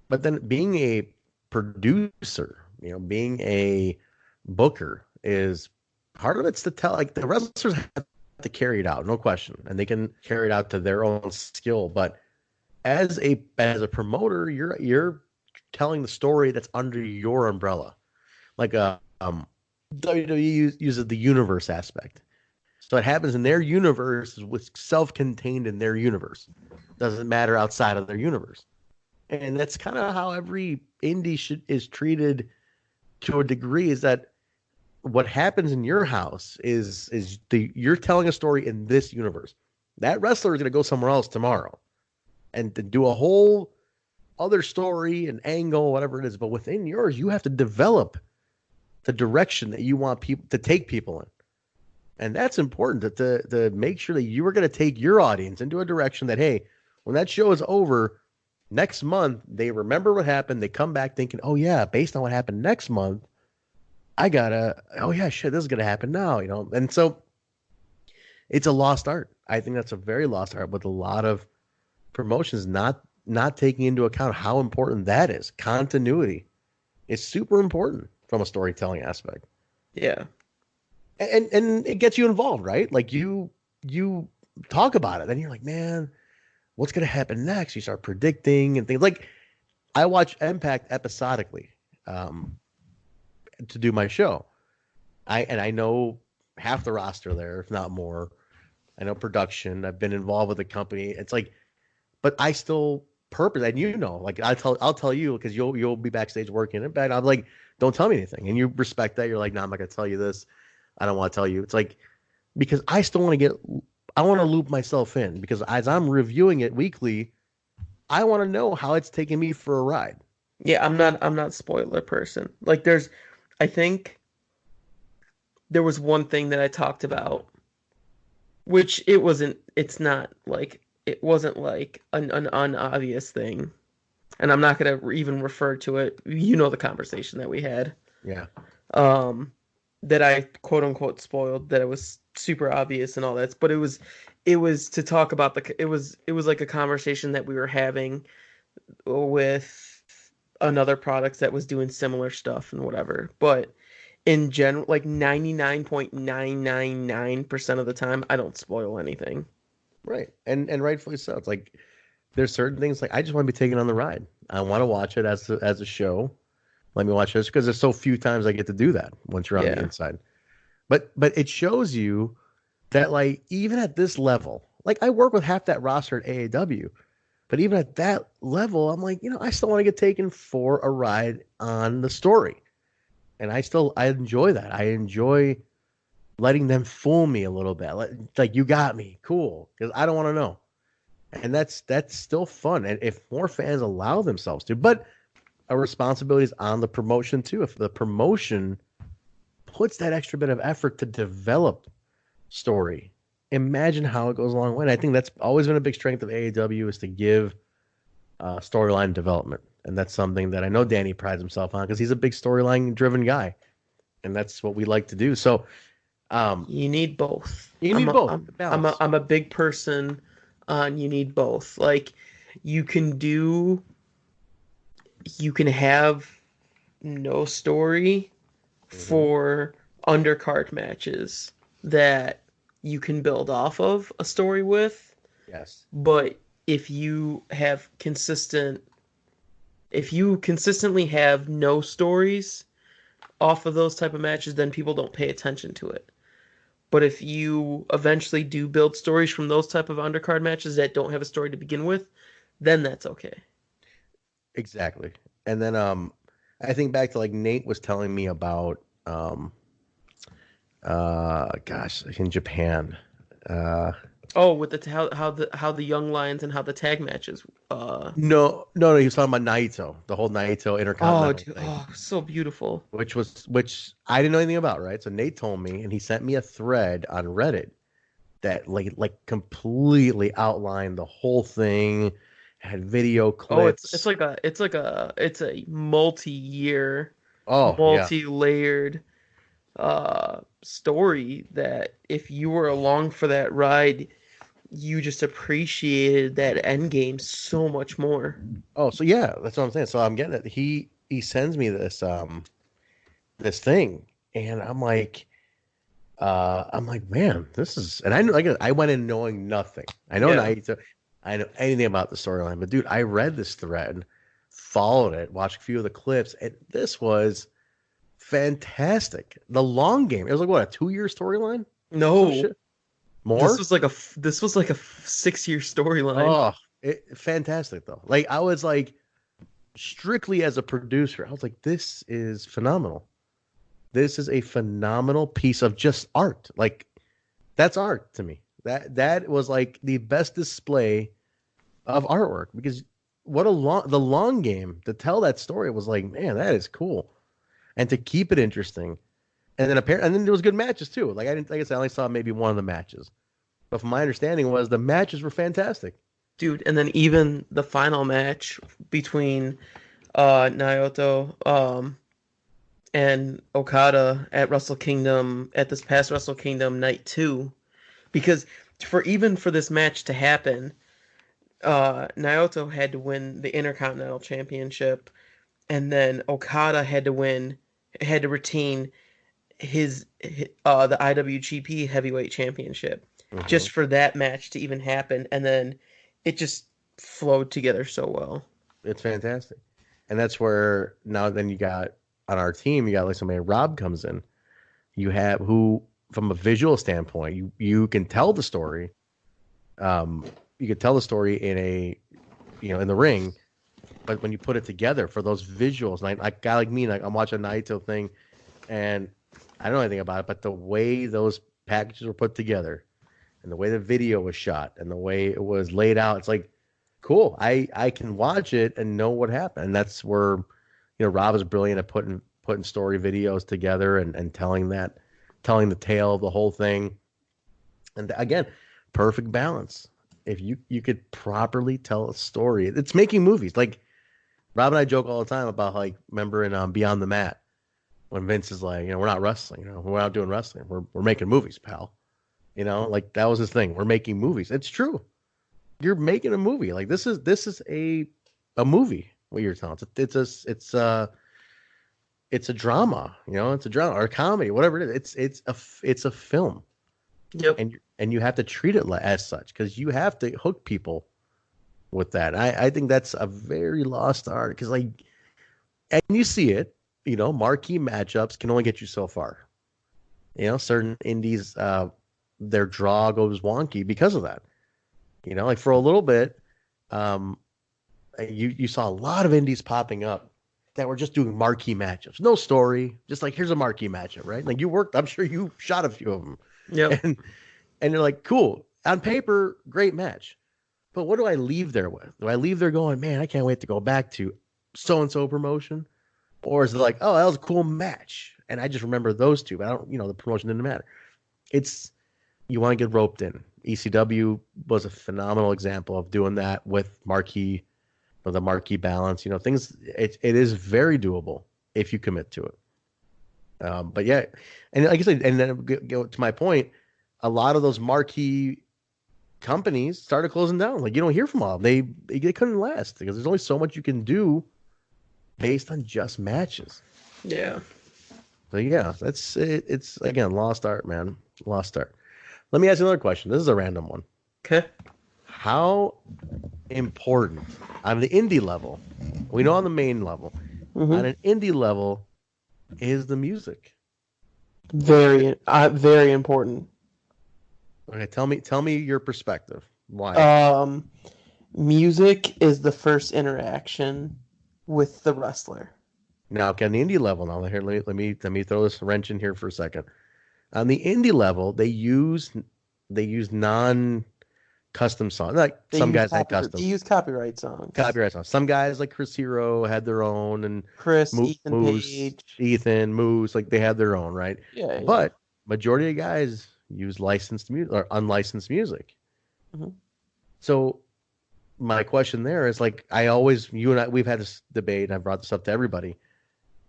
Speaker 1: But then being a producer, being a booker is part of it's to tell, like the wrestlers have to carry it out, no question. And they can carry it out to their own skill. But as a promoter, you're telling the story that's under your umbrella. Like WWE uses the universe aspect. So it happens in their universe was self-contained in their universe. Doesn't matter outside of their universe. And that's kind of how every indie is treated to a degree, is that what happens in your house is you're telling a story in this universe. That wrestler is going to go somewhere else tomorrow and to do a whole other story and angle, whatever it is. But within yours, you have to develop the direction that you want people to take people in. And that's important to make sure that you are going to take your audience into a direction that, hey, when that show is over next month, they remember what happened. They come back thinking, oh, yeah, based on what happened next month, oh, yeah, shit, this is going to happen now, And so it's a lost art. I think that's a very lost art with a lot of promotions not taking into account how important that is. Continuity is super important from a storytelling aspect.
Speaker 2: Yeah.
Speaker 1: And it gets you involved, right? Like you talk about it, then you're like, man, what's going to happen next? You start predicting and things. Like I watch Impact episodically to do my show. I know half the roster there, if not more. I know production. I've been involved with the company. It's like, but I still purpose, and like I'll tell you because you'll be backstage working it back. I'm like, don't tell me anything, and you respect that. You're like, no, I'm not gonna tell you this. I don't want to tell you. It's like, because I still want to I want to loop myself in, because as I'm reviewing it weekly, I want to know how it's taking me for a ride.
Speaker 2: Yeah, I'm not spoiler person. Like I think there was one thing that I talked about, which it wasn't like an unobvious thing. And I'm not going to even refer to it. The conversation that we had.
Speaker 1: Yeah.
Speaker 2: That I quote unquote spoiled, that it was super obvious and all that. But it was to talk about it was like a conversation that we were having with another product that was doing similar stuff and whatever. But in general, like 99.999% of the time, I don't spoil anything.
Speaker 1: Right. And rightfully so. It's like there's certain things like I just want to be taken on the ride. I want to watch it as a show. Let me watch this, because there's so few times I get to do that once you're on the inside. But it shows you that, like, even at this level, like I work with half that roster at AAW, but even at that level, I'm like, I still want to get taken for a ride on the story. And I enjoy that. I enjoy letting them fool me a little bit. Like, you got me. Cool. Because I don't want to know. And that's still fun. And if more fans allow themselves to, but a responsibility is on the promotion too. If the promotion puts that extra bit of effort to develop story, imagine how it goes a long way. And I think that's always been a big strength of AEW, is to give storyline development. And that's something that I know Danny prides himself on, because he's a big storyline driven guy. And that's what we like to do. So
Speaker 2: you need both.
Speaker 1: You need both.
Speaker 2: I'm a big person on you need both. Like you can have no story for undercard matches that you can build off of a story with.
Speaker 1: Yes.
Speaker 2: But if you consistently have no stories off of those type of matches, then people don't pay attention to it. But if you eventually do build stories from those type of undercard matches that don't have a story to begin with, then that's okay.
Speaker 1: Exactly. And then I think back to like Nate was telling me about in Japan.
Speaker 2: With how the Young Lions and how the tag matches.
Speaker 1: No, he was talking about Naito, the whole Naito Intercontinental thing.
Speaker 2: Oh, so beautiful.
Speaker 1: Which I didn't know anything about, right? So Nate told me, and he sent me a thread on Reddit that like completely outlined the whole thing, had video
Speaker 2: Oh,
Speaker 1: clips.
Speaker 2: it's a multi-year,
Speaker 1: Oh yeah.
Speaker 2: multi-layered story that if you were along for that ride, you just appreciated that end game so much more.
Speaker 1: Oh, so yeah, that's what I'm saying. So I'm getting it. He sends me this thing, and I'm like, man, this is. And I know, like, I went in knowing nothing. I know
Speaker 2: Yeah.
Speaker 1: Naito, I know anything about the storyline, but dude, I read this thread, followed it, watched a few of the clips, and this was fantastic. The long game. It was like what, a 2 year storyline? Some
Speaker 2: No,
Speaker 1: shit. More?
Speaker 2: this was like a 6-year storyline.
Speaker 1: Oh, fantastic though. Like I was like, strictly as a producer, I was like, this is phenomenal. This is a phenomenal piece of just art. Like that's art to me. That was like the best display of artwork because the long game to tell that story was like, man, that is cool. And to keep it interesting. And then there was good matches too. Like I said, I only saw maybe one of the matches. But from my understanding was the matches were fantastic.
Speaker 2: Dude, and then even the final match between Naoto and Okada at Wrestle Kingdom at this past Wrestle Kingdom night 2, because for this match to happen, Naoto had to win the Intercontinental Championship, and then Okada had to retain the IWGP Heavyweight Championship
Speaker 1: Mm-hmm.
Speaker 2: just for that match to even happen, and then it just flowed together so well.
Speaker 1: It's fantastic. And that's where now then you got on our team, you got like somebody Rob comes in. You have who from a visual standpoint, you can tell the story. You can tell the story in the ring, but when you put it together for those visuals, like a guy like me, like I'm watching a Naito thing, and I don't know anything about it, but the way those packages were put together, and the way the video was shot, and the way it was laid out, it's like cool. I can watch it and know what happened. And that's where Rob is brilliant at putting story videos together and telling the tale of the whole thing. And again, perfect balance. If you could properly tell a story, it's making movies. Like Rob and I joke all the time about like remember in Beyond the Mat when Vince is like, we're not wrestling, we're not doing wrestling, we're making movies, pal. Like that was his thing. We're making movies. It's true. You're making a movie. Like this is a movie. What you're telling it's a drama. It's a drama or a comedy, whatever it is. It's a film,
Speaker 2: Yep.
Speaker 1: and you have to treat it as such because you have to hook people with that. I think that's a very lost art because and you see it. Marquee matchups can only get you so far. Certain indies, their draw goes wonky because of that. Like for a little bit, you saw a lot of indies popping up that were just doing marquee matchups. No story, just like here's a marquee matchup, right? Like you worked, I'm sure you shot a few of them.
Speaker 2: Yep.
Speaker 1: And you're like, cool. On paper, great match. But what do I leave there with? Do I leave there going, man, I can't wait to go back to so-and-so promotion? Or is it like, oh, that was a cool match. And I just remember those two, but I don't, the promotion didn't matter. You want to get roped in. ECW was a phenomenal example of doing that with marquee, or the marquee balance. Things. It is very doable if you commit to it. But yeah, and like I said, and then go to my point, a lot of those marquee companies started closing down. Like you don't hear from all of them. They couldn't last because there's only so much you can do based on just matches.
Speaker 2: Yeah.
Speaker 1: So yeah, that's it. It's again lost art, man. Lost art. Let me ask you another question. This is a random one.
Speaker 2: Okay.
Speaker 1: How important on the indie level, we know on the main level, on an indie level, is the music?
Speaker 2: Very important.
Speaker 1: Okay, tell me your perspective. Why?
Speaker 2: Music is the first interaction with the wrestler.
Speaker 1: Now, okay, on the indie level, now here, let me throw this wrench in here for a second. On the indie level, they use non-custom songs. Like some guys had custom.
Speaker 2: They use copyright songs.
Speaker 1: Some guys like Chris Hero had their own, and
Speaker 2: Ethan Page,
Speaker 1: Ethan, Moose, like they had their own, right?
Speaker 2: Yeah.
Speaker 1: But majority of guys use licensed music or unlicensed music.
Speaker 2: Mhm.
Speaker 1: So my question there is like, you and I, we've had this debate, and I've brought this up to everybody.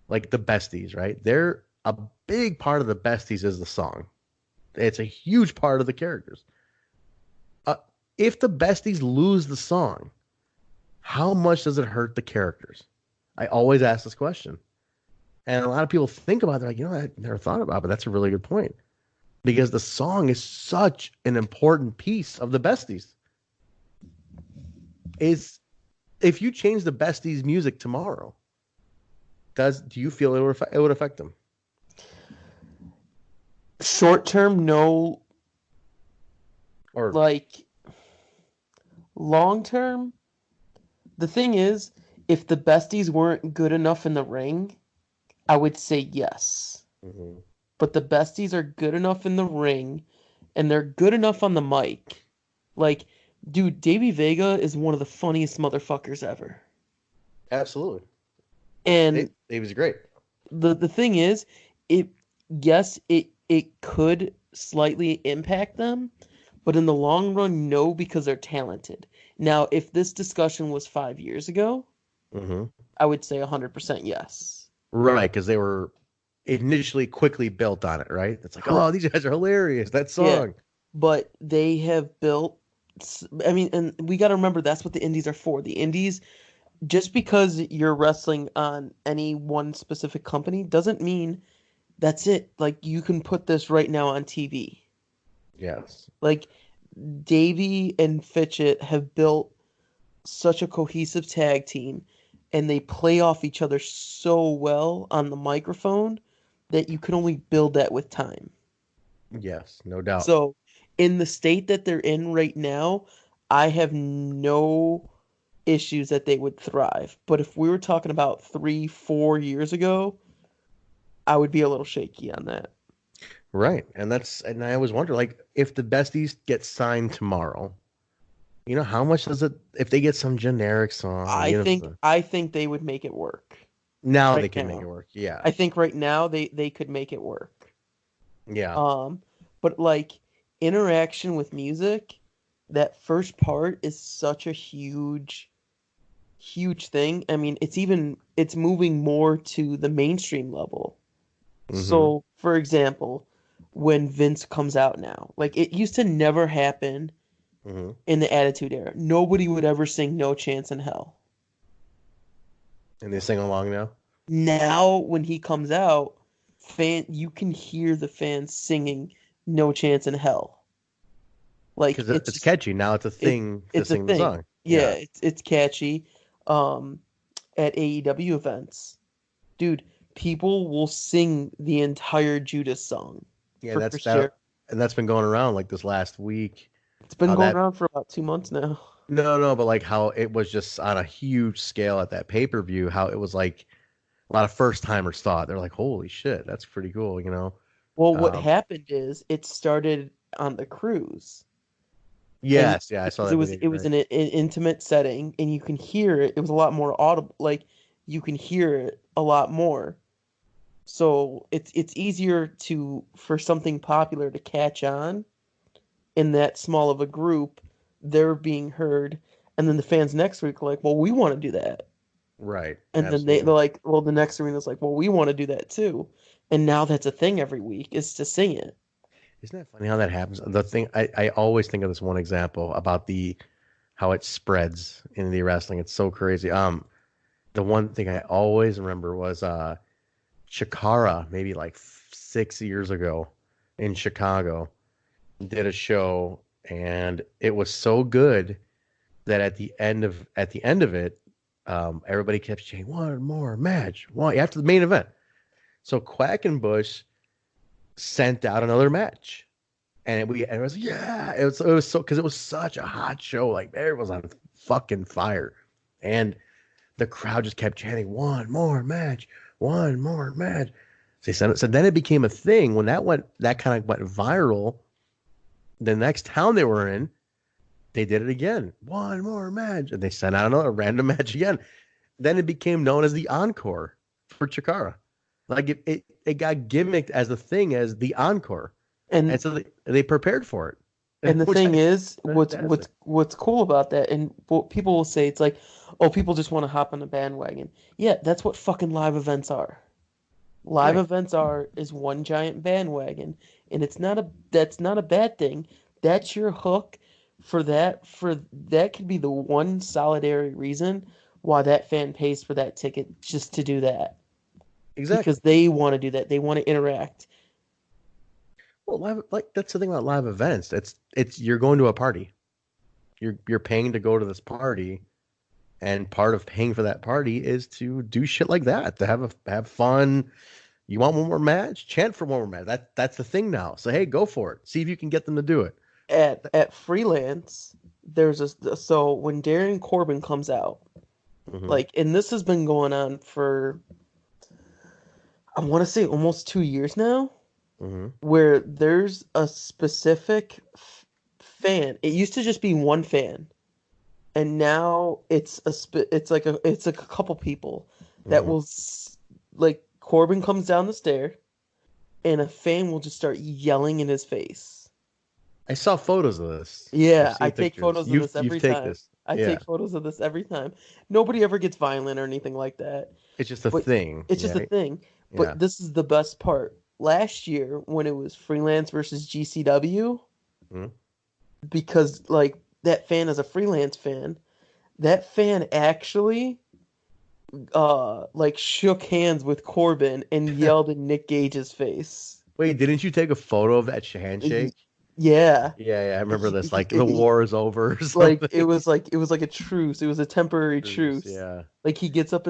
Speaker 1: Like the besties, right? They're a big part of the besties is the song. It's a huge part of the characters. If the besties lose the song, how much does it hurt the characters? I always ask this question. And a lot of people think about it, like, I never thought about it, but that's a really good point. Because the song is such an important piece of the besties. If you change the besties music tomorrow, do you feel it would affect them?
Speaker 2: Short term, no.
Speaker 1: Or
Speaker 2: like long term, the thing is, if the besties weren't good enough in the ring, I would say yes.
Speaker 1: mm-hmm.
Speaker 2: But the besties are good enough in the ring, and they're good enough on the mic. Like, dude, Davey Vega is one of the funniest motherfuckers ever.
Speaker 1: Absolutely.
Speaker 2: And
Speaker 1: he was great.
Speaker 2: The thing is, it could slightly impact them, but in the long run, no, because they're talented. Now, if this discussion was 5 years ago,
Speaker 1: mm-hmm.
Speaker 2: I would say 100% yes.
Speaker 1: Right, because they were initially quickly built on it, right? It's like, oh, these guys are hilarious. That song.
Speaker 2: Yeah, but they have built, I mean, and we got to remember that's what the indies are for. The indies, just because you're wrestling on any one specific company doesn't mean that's it. Like, you can put this right now on TV.
Speaker 1: Yes.
Speaker 2: Like, Davey and Fitchett have built such a cohesive tag team, and they play off each other so well on the microphone that you can only build that with time.
Speaker 1: Yes, no doubt.
Speaker 2: So, in the state that they're in right now, I have no issues that they would thrive. But if we were talking about 3-4 years ago, I would be a little shaky on that.
Speaker 1: Right. And I always wonder, like, if the besties get signed tomorrow, how much does it, if they get some generic song?
Speaker 2: I think they would make it work.
Speaker 1: Now they can make it work. Yeah.
Speaker 2: I think right now they could make it work.
Speaker 1: Yeah.
Speaker 2: But like interaction with music, that first part is such a huge thing. I mean, it's moving more to the mainstream level.
Speaker 1: Mm-hmm.
Speaker 2: So, for example, when Vince comes out now, like it used to never happen
Speaker 1: mm-hmm.
Speaker 2: in the Attitude Era. Nobody would ever sing No Chance in Hell.
Speaker 1: And they sing along now?
Speaker 2: Now, when he comes out, you can hear the fans singing No Chance in Hell. Like,
Speaker 1: because it's catchy. Now it's a thing to sing the song.
Speaker 2: Yeah, it's catchy. At AEW events, dude, people will sing the entire Judas song.
Speaker 1: Yeah, that's been going around like this last week.
Speaker 2: It's been going around for about 2 months now.
Speaker 1: No, but like how it was just on a huge scale at that pay-per-view, how it was like a lot of first-timers saw it. They're like, holy shit, that's pretty cool,
Speaker 2: Well, what happened is it started on the cruise.
Speaker 1: Yes, I saw that.
Speaker 2: It was in an intimate setting, and you can hear it. It was a lot more audible. Like, you can hear it a lot more. So it's easier for something popular to catch on in that small of a group. They're being heard, and then the fans next week are like, well, we want to do that.
Speaker 1: Right.
Speaker 2: And
Speaker 1: absolutely.
Speaker 2: then they're like, well, the next arena's like, well, we want to do that too. And now that's a thing every week, is to sing it.
Speaker 1: Isn't that funny how that happens? The thing I always think of this one example about how it spreads in the wrestling. It's so crazy. The one thing I always remember was Chikara, maybe like 6 years ago in Chicago, did a show, and it was so good that at the end of it, everybody kept saying, one more match, after the main event. So Quackenbush sent out another match, and it was so, because it was such a hot show, like everyone was on fucking fire, and the crowd just kept chanting, one more match. So then it became a thing. When that kind of went viral, the next town they were in, they did it again, one more match, and they sent out another random match again. Then it became known as the encore for Chikara. Like it got gimmicked as a thing, as the encore.
Speaker 2: And
Speaker 1: And so they prepared for it,
Speaker 2: and the
Speaker 1: which
Speaker 2: thing is,
Speaker 1: fantastic.
Speaker 2: what's cool about that, and what people will say, it's like, oh, people just want to hop on the bandwagon. Yeah, that's what fucking live events are. Live
Speaker 1: Right.
Speaker 2: events is one giant bandwagon, and that's not a bad thing. That's your hook for that could be the one solitary reason why that fan pays for that ticket, just to do that.
Speaker 1: Exactly.
Speaker 2: Because they want to do that. They want to interact.
Speaker 1: Well, that's the thing about live events. It's you're going to a party. You're paying to go to this party, and part of paying for that party is to do shit like that, to have fun. You want one more match? Chant for one more match. That's the thing now. So hey, go for it. See if you can get them to do it.
Speaker 2: At freelance, there's a so when Darren Corbin comes out,
Speaker 1: Hmm.
Speaker 2: like, and this has been going on for, I want to say, almost 2 years now,
Speaker 1: Hmm.
Speaker 2: where there's a specific fan. It used to just be one fan, and now it's like a couple people that
Speaker 1: Hmm.
Speaker 2: will like, Corbin comes down the stair, and a fan will just start yelling in his face.
Speaker 1: I saw photos of this. I've
Speaker 2: Yeah, I
Speaker 1: seen
Speaker 2: take
Speaker 1: pictures.
Speaker 2: photos of this
Speaker 1: You've
Speaker 2: every
Speaker 1: take
Speaker 2: time.
Speaker 1: this.
Speaker 2: I
Speaker 1: Yeah,
Speaker 2: take photos of this every time. Nobody ever gets violent or anything like that,
Speaker 1: it's just a
Speaker 2: but
Speaker 1: thing.
Speaker 2: it's just a
Speaker 1: Yeah,
Speaker 2: thing.
Speaker 1: yeah.
Speaker 2: But this is the best part. Last year, when it was freelance versus GCW,
Speaker 1: Mhm.
Speaker 2: because like that fan is a freelance fan, that fan actually like shook hands with Corbin and yelled in Nick Gage's face.
Speaker 1: Wait, didn't you take a photo of that handshake?
Speaker 2: Yeah.
Speaker 1: Yeah, yeah, I remember this. Like the
Speaker 2: He,
Speaker 1: war is over or
Speaker 2: like
Speaker 1: something.
Speaker 2: it was like a truce. It was a temporary
Speaker 1: Bruce,
Speaker 2: truce.
Speaker 1: yeah,
Speaker 2: Like he got up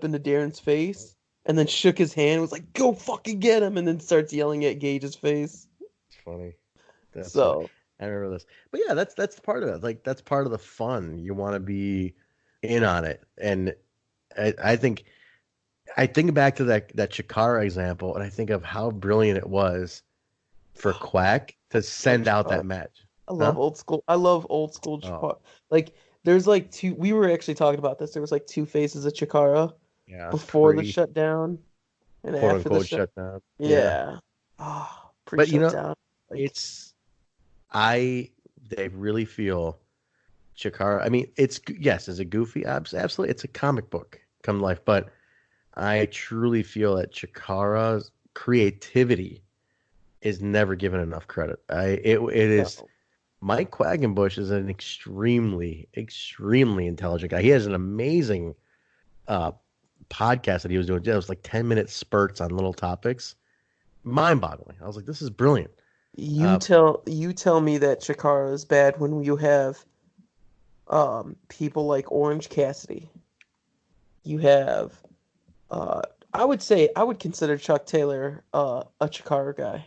Speaker 2: into Darren's face and then shook his hand, was like, "Go fucking get him," and then starts yelling at Gage's face.
Speaker 1: it's funny. That's funny.
Speaker 2: So
Speaker 1: I remember this. But yeah, that's part of it. Like that's part of the fun. You want to be in on it. And I think back to that Chikara example, and I think of how brilliant it was for Quack to
Speaker 2: love
Speaker 1: send out that
Speaker 2: Chikara.
Speaker 1: match.
Speaker 2: I
Speaker 1: Huh?
Speaker 2: love old school. I love old school
Speaker 1: Oh,
Speaker 2: Chikara. Like there's like two. We were actually talking about this. There was like two phases of Chikara
Speaker 1: yeah,
Speaker 2: before the
Speaker 1: pre
Speaker 2: shutdown and
Speaker 1: quote
Speaker 2: after the
Speaker 1: unquote
Speaker 2: shut.
Speaker 1: shutdown. Yeah.
Speaker 2: Yeah. Oh,
Speaker 1: But you know,
Speaker 2: pre-shutdown. Like,
Speaker 1: it's they really feel Chikara. I mean, yes, is it goofy? Absolutely, it's a comic book come to life. But I truly feel that Chikara's creativity is never given enough credit. It is
Speaker 2: no.
Speaker 1: Mike Quackenbush is an extremely intelligent guy. He has an amazing uh, podcast that he was doing. It was like 10-minute spurts on little topics. Mind-boggling. I was like, this is brilliant. Uh,
Speaker 2: You tell me that Chikara is bad when you have people like Orange Cassidy. You have uh I would consider Chuck Taylor a Chikara guy.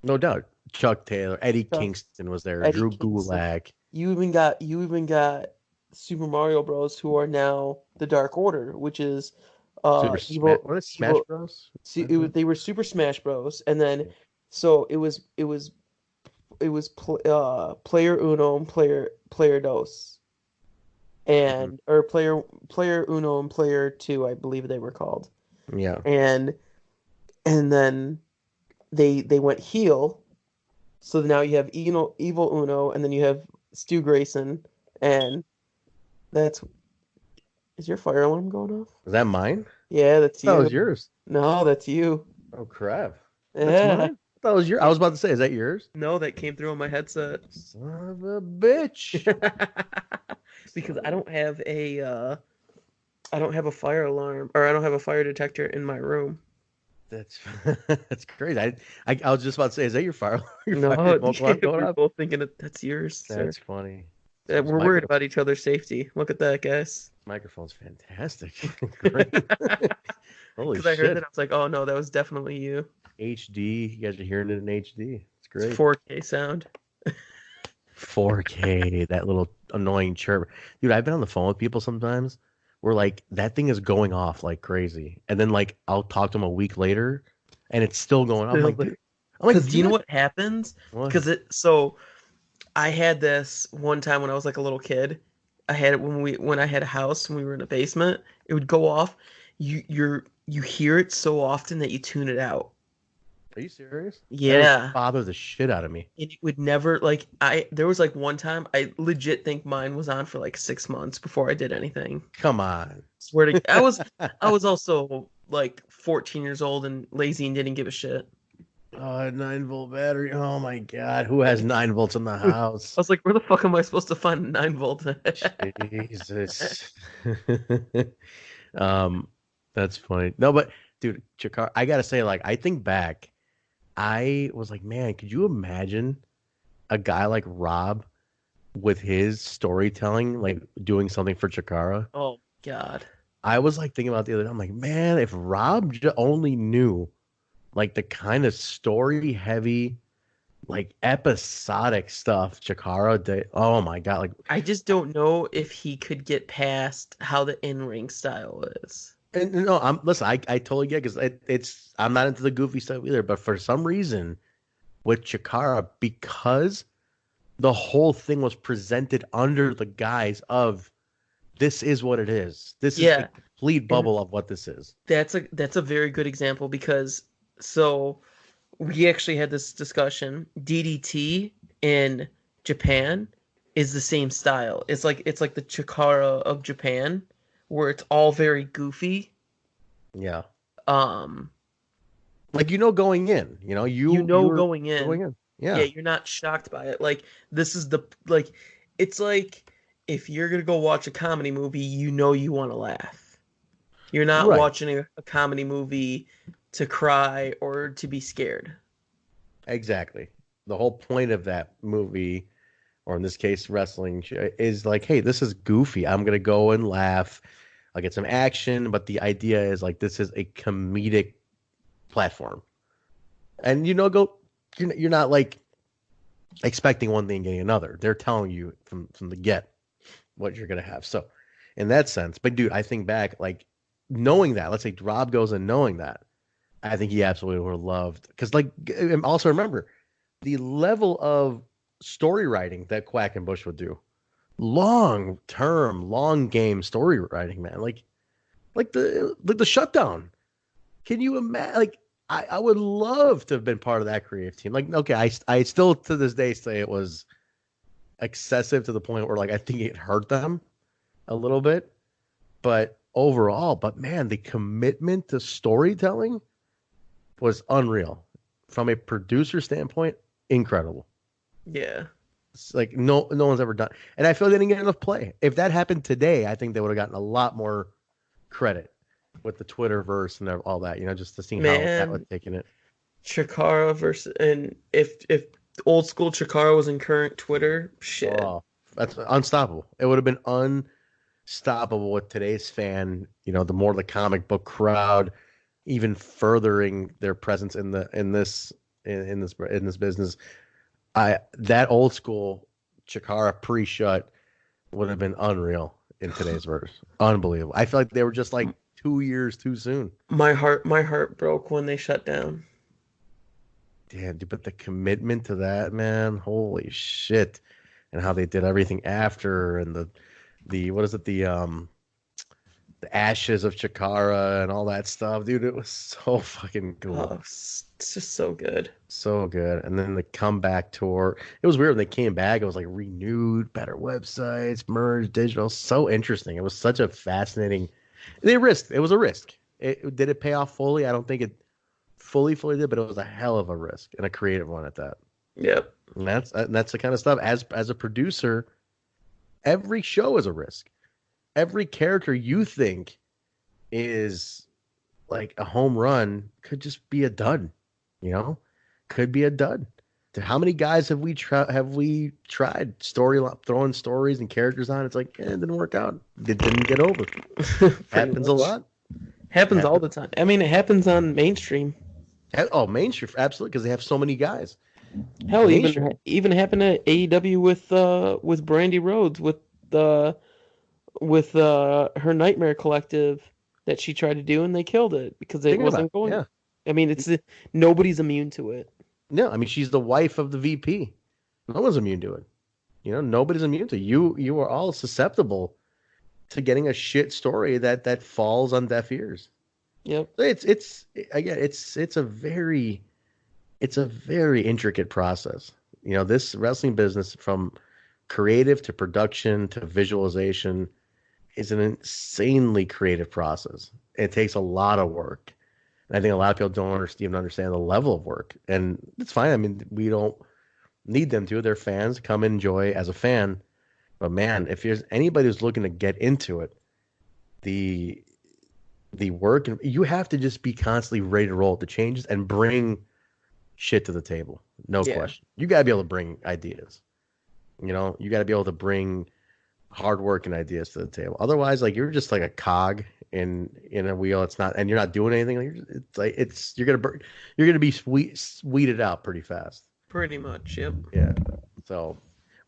Speaker 1: no doubt. Chuck Taylor, Eddie
Speaker 2: Chuck
Speaker 1: Kingston was there,
Speaker 2: Eddie
Speaker 1: Drew
Speaker 2: Kingston.
Speaker 1: Gulak,
Speaker 2: You even got Super Mario Bros, who are now the Dark Order, which is
Speaker 1: Super Smash.
Speaker 2: evil
Speaker 1: What is Smash
Speaker 2: evil
Speaker 1: Bros?
Speaker 2: see, they were Super Smash Bros, and then so it was player uno and player dos,
Speaker 1: Mhm.
Speaker 2: and or player uno and player two, I believe they were called.
Speaker 1: Yeah.
Speaker 2: And then they went heel, so now you have evil uno, and then you have Stu Grayson, and that's is your fire alarm going off?
Speaker 1: Is that mine?
Speaker 2: Yeah, that's
Speaker 1: That
Speaker 2: you.
Speaker 1: was yours.
Speaker 2: No, that's you.
Speaker 1: Oh crap. That's
Speaker 2: Yeah.
Speaker 1: mine? That was your I was about to say, is that yours?
Speaker 2: No, that came through on my headset.
Speaker 1: Son of a bitch.
Speaker 2: Because
Speaker 1: Son of
Speaker 2: I don't have a fire alarm, or I don't have a fire detector in my room.
Speaker 1: That's that's crazy. I was just about to say, is that your fire your
Speaker 2: No,
Speaker 1: fire smoke alarm going
Speaker 2: we're
Speaker 1: off?
Speaker 2: both thinking that that's yours, sir.
Speaker 1: That's funny. So this
Speaker 2: We're worried about each other's safety. Look at that, guys.
Speaker 1: microphone's fantastic. Great. Holy
Speaker 2: Because I heard
Speaker 1: shit.
Speaker 2: that, I was like, oh no, that was definitely you.
Speaker 1: HD. You guys are hearing it in HD. It's
Speaker 2: It's
Speaker 1: great.
Speaker 2: 4K sound.
Speaker 1: 4K, that little annoying chirp. Dude, I've been on the phone with people sometimes where like that thing is going off like crazy. And then like I'll talk to them a week later and it's still going.
Speaker 2: Still there.
Speaker 1: I'm like,
Speaker 2: Because you know what happens?
Speaker 1: What?
Speaker 2: Because I had this one time when I was like a little kid. I had it when I had a house and we were in a basement. It would go off. You hear it so often that you tune it out.
Speaker 1: Are you serious? That
Speaker 2: Yeah.
Speaker 1: would bother the shit out of me.
Speaker 2: It would never there was like one time I legit think mine was on for like 6 months before I did anything.
Speaker 1: Come on.
Speaker 2: Swear to I was also like 14 years old and lazy and didn't give a shit.
Speaker 1: Oh, a 9-volt battery. Oh my god, who has 9 volts in the
Speaker 2: I
Speaker 1: house?
Speaker 2: was like, where the fuck am I supposed to find a 9 volt?
Speaker 1: Jesus. um, that's funny. No, but dude, Chikara, I gotta say, like, I think back, I was like, man, could you imagine a guy like Rob with his storytelling, like doing something for Chikara?
Speaker 2: Oh God.
Speaker 1: I was like thinking about the other day. I'm like, man, if Rob only knew like the kind of story heavy, like episodic stuff Chikara did. Oh my god! Like,
Speaker 2: I just don't know if he could get past how the in-ring style is.
Speaker 1: and no, listen. I totally get because it's I'm not into the goofy stuff either. But for some reason, with Chikara, because the whole thing was presented under the guise of this is what it is. This is a complete bubble of what this is.
Speaker 2: That's a very good example because so we actually had this discussion. DDT in Japan is the same style. It's like the Chikara of Japan, where it's all very goofy.
Speaker 1: Yeah.
Speaker 2: Um,
Speaker 1: like going in, you know
Speaker 2: going in.
Speaker 1: Going in. Yeah.
Speaker 2: Yeah, you're not shocked by it. Like this is it's like if you're gonna go watch a comedy movie, you want to laugh. You're not watching a comedy movie to cry or to be scared.
Speaker 1: Exactly. The whole point of that movie, or in this case, wrestling, is like, hey, this is goofy. I'm going to go and laugh. I'll get some action. But the idea is like, this is a comedic platform. And, you're not like expecting one thing and getting another. They're telling you from the get what you're going to have. So, in that sense, but dude, I think back, like, knowing that, let's say Rob goes and knowing that, I think he absolutely would have loved. Because, like, also remember, the level of story writing that Quackenbush would do. Long-term, long-game story writing, man. Like the shutdown. Can you imagine? Like, I would love to have been part of that creative team. Like, okay, I still, to this day, say it was excessive to the point where, like, I think it hurt them a little bit. But overall, man, the commitment to storytelling was unreal. From a producer standpoint, incredible.
Speaker 2: Yeah.
Speaker 1: It's like no one's ever done. And I feel they didn't get enough play. If that happened today, I think they would have gotten a lot more credit with the Twitterverse and all that, just to see how that was taking it.
Speaker 2: Chikara versus, and if old school Chikara was in current Twitter, shit.
Speaker 1: Oh, that's unstoppable. It would have been unstoppable with today's fan, the more the comic book crowd, even furthering their presence in this business. That old school Chikara pre-shut would have been unreal in today's verse. Unbelievable. I feel like they were just like 2 years too soon.
Speaker 2: My heart broke when they shut down.
Speaker 1: Yeah, dude, but the commitment to that, man, holy shit. And how they did everything after, and the what is it, the ashes of Chikara and all that stuff, dude. It was so fucking cool.
Speaker 2: Oh, it's just so good.
Speaker 1: So good. And then the comeback tour. It was weird when they came back. It was like renewed, better websites, merged, digital. So interesting. It was such a fascinating. They risked. It was a risk. Did it pay off fully? I don't think it fully did, but it was a hell of a risk and a creative one at that.
Speaker 2: Yep.
Speaker 1: And that's the kind of stuff. As a producer, every show is a risk. Every character you think is like a home run could just be a dud, could be a dud. How many guys have we tried throwing stories and characters on? It's like, it didn't work out. It didn't get over. Happens a lot.
Speaker 2: Happens all the time. I mean, it happens on mainstream.
Speaker 1: Oh, mainstream, absolutely, because they have so many guys.
Speaker 2: Hell, even happened at AEW with Brandy Rhodes with her Nightmare Collective that she tried to do, and they killed it because it wasn't going.
Speaker 1: Yeah.
Speaker 2: I mean, nobody's immune to it.
Speaker 1: No, I mean, she's the wife of the VP. No one's immune to it. Nobody's immune to it. You are all susceptible to getting a shit story that falls on deaf ears.
Speaker 2: Yep.
Speaker 1: It's a very it's a very intricate process. You know, this wrestling business from creative to production to visualization is an insanely creative process. It takes a lot of work. And I think a lot of people don't even understand the level of work. And it's fine. I mean, we don't need them to. They're fans. Come enjoy as a fan. But man, if there's anybody who's looking to get into it, the work, and you have to just be constantly ready to roll with the changes and bring shit to the table. No question. You got to be able to bring ideas. You know, you got to be able to bring hard work and ideas to the table. Otherwise, like, you're just like a cog in a wheel. It's not, and you're not doing anything. You're gonna be weeded out pretty fast.
Speaker 2: Pretty much, yep.
Speaker 1: Yeah. So,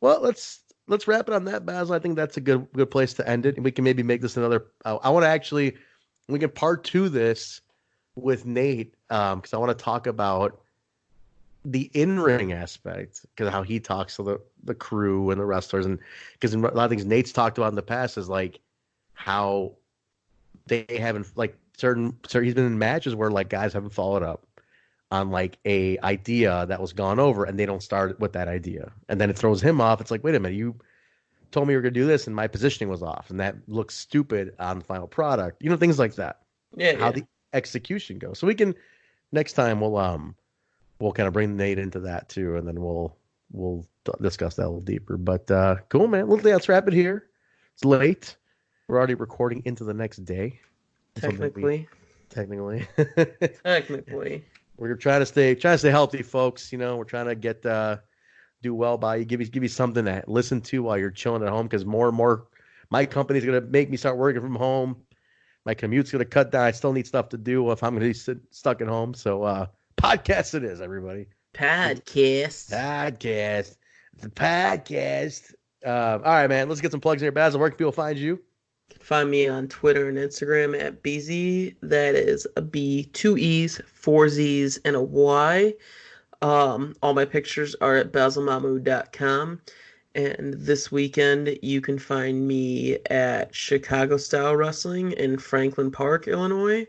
Speaker 1: well, let's wrap it on that, Basil. I think that's a good place to end it. And we can maybe make this another. I want to actually, we can part 2 this with Nate, because I want to talk about the in-ring aspect, because how he talks to the crew and the wrestlers, and because a lot of things Nate's talked about in the past is like how they haven't, like, he's been in matches where like guys haven't followed up on like a idea that was gone over, and they don't start with that idea, and then it throws him off. It's like, wait a minute, you told me you were gonna do this, and my positioning was off, and that looks stupid on the final product. You know, things like that.
Speaker 2: Yeah.
Speaker 1: How the execution goes. So we can, next time we'll kind of bring Nate into that too, and then we'll discuss that a little deeper. But cool, man. Let's wrap it here. It's late. We're already recording into the next day.
Speaker 2: Technically.
Speaker 1: We're trying to stay healthy, folks. You know, we're trying to get do well by you. Give you something to listen to while you're chilling at home, because more and more my company's gonna make me start working from home. My commute's gonna cut down. I still need stuff to do if I'm gonna be stuck at home. So podcast it is, everybody.
Speaker 2: Podcast.
Speaker 1: The podcast. All right, man. Let's get some plugs in here. Basil, where can people find you?
Speaker 2: You can find me on Twitter and Instagram at BZ. That is a B, 2 E's, 4 Z's, and a Y. All my pictures are at basilmahmood.com. And this weekend, you can find me at Chicago Style Wrestling in Franklin Park, Illinois,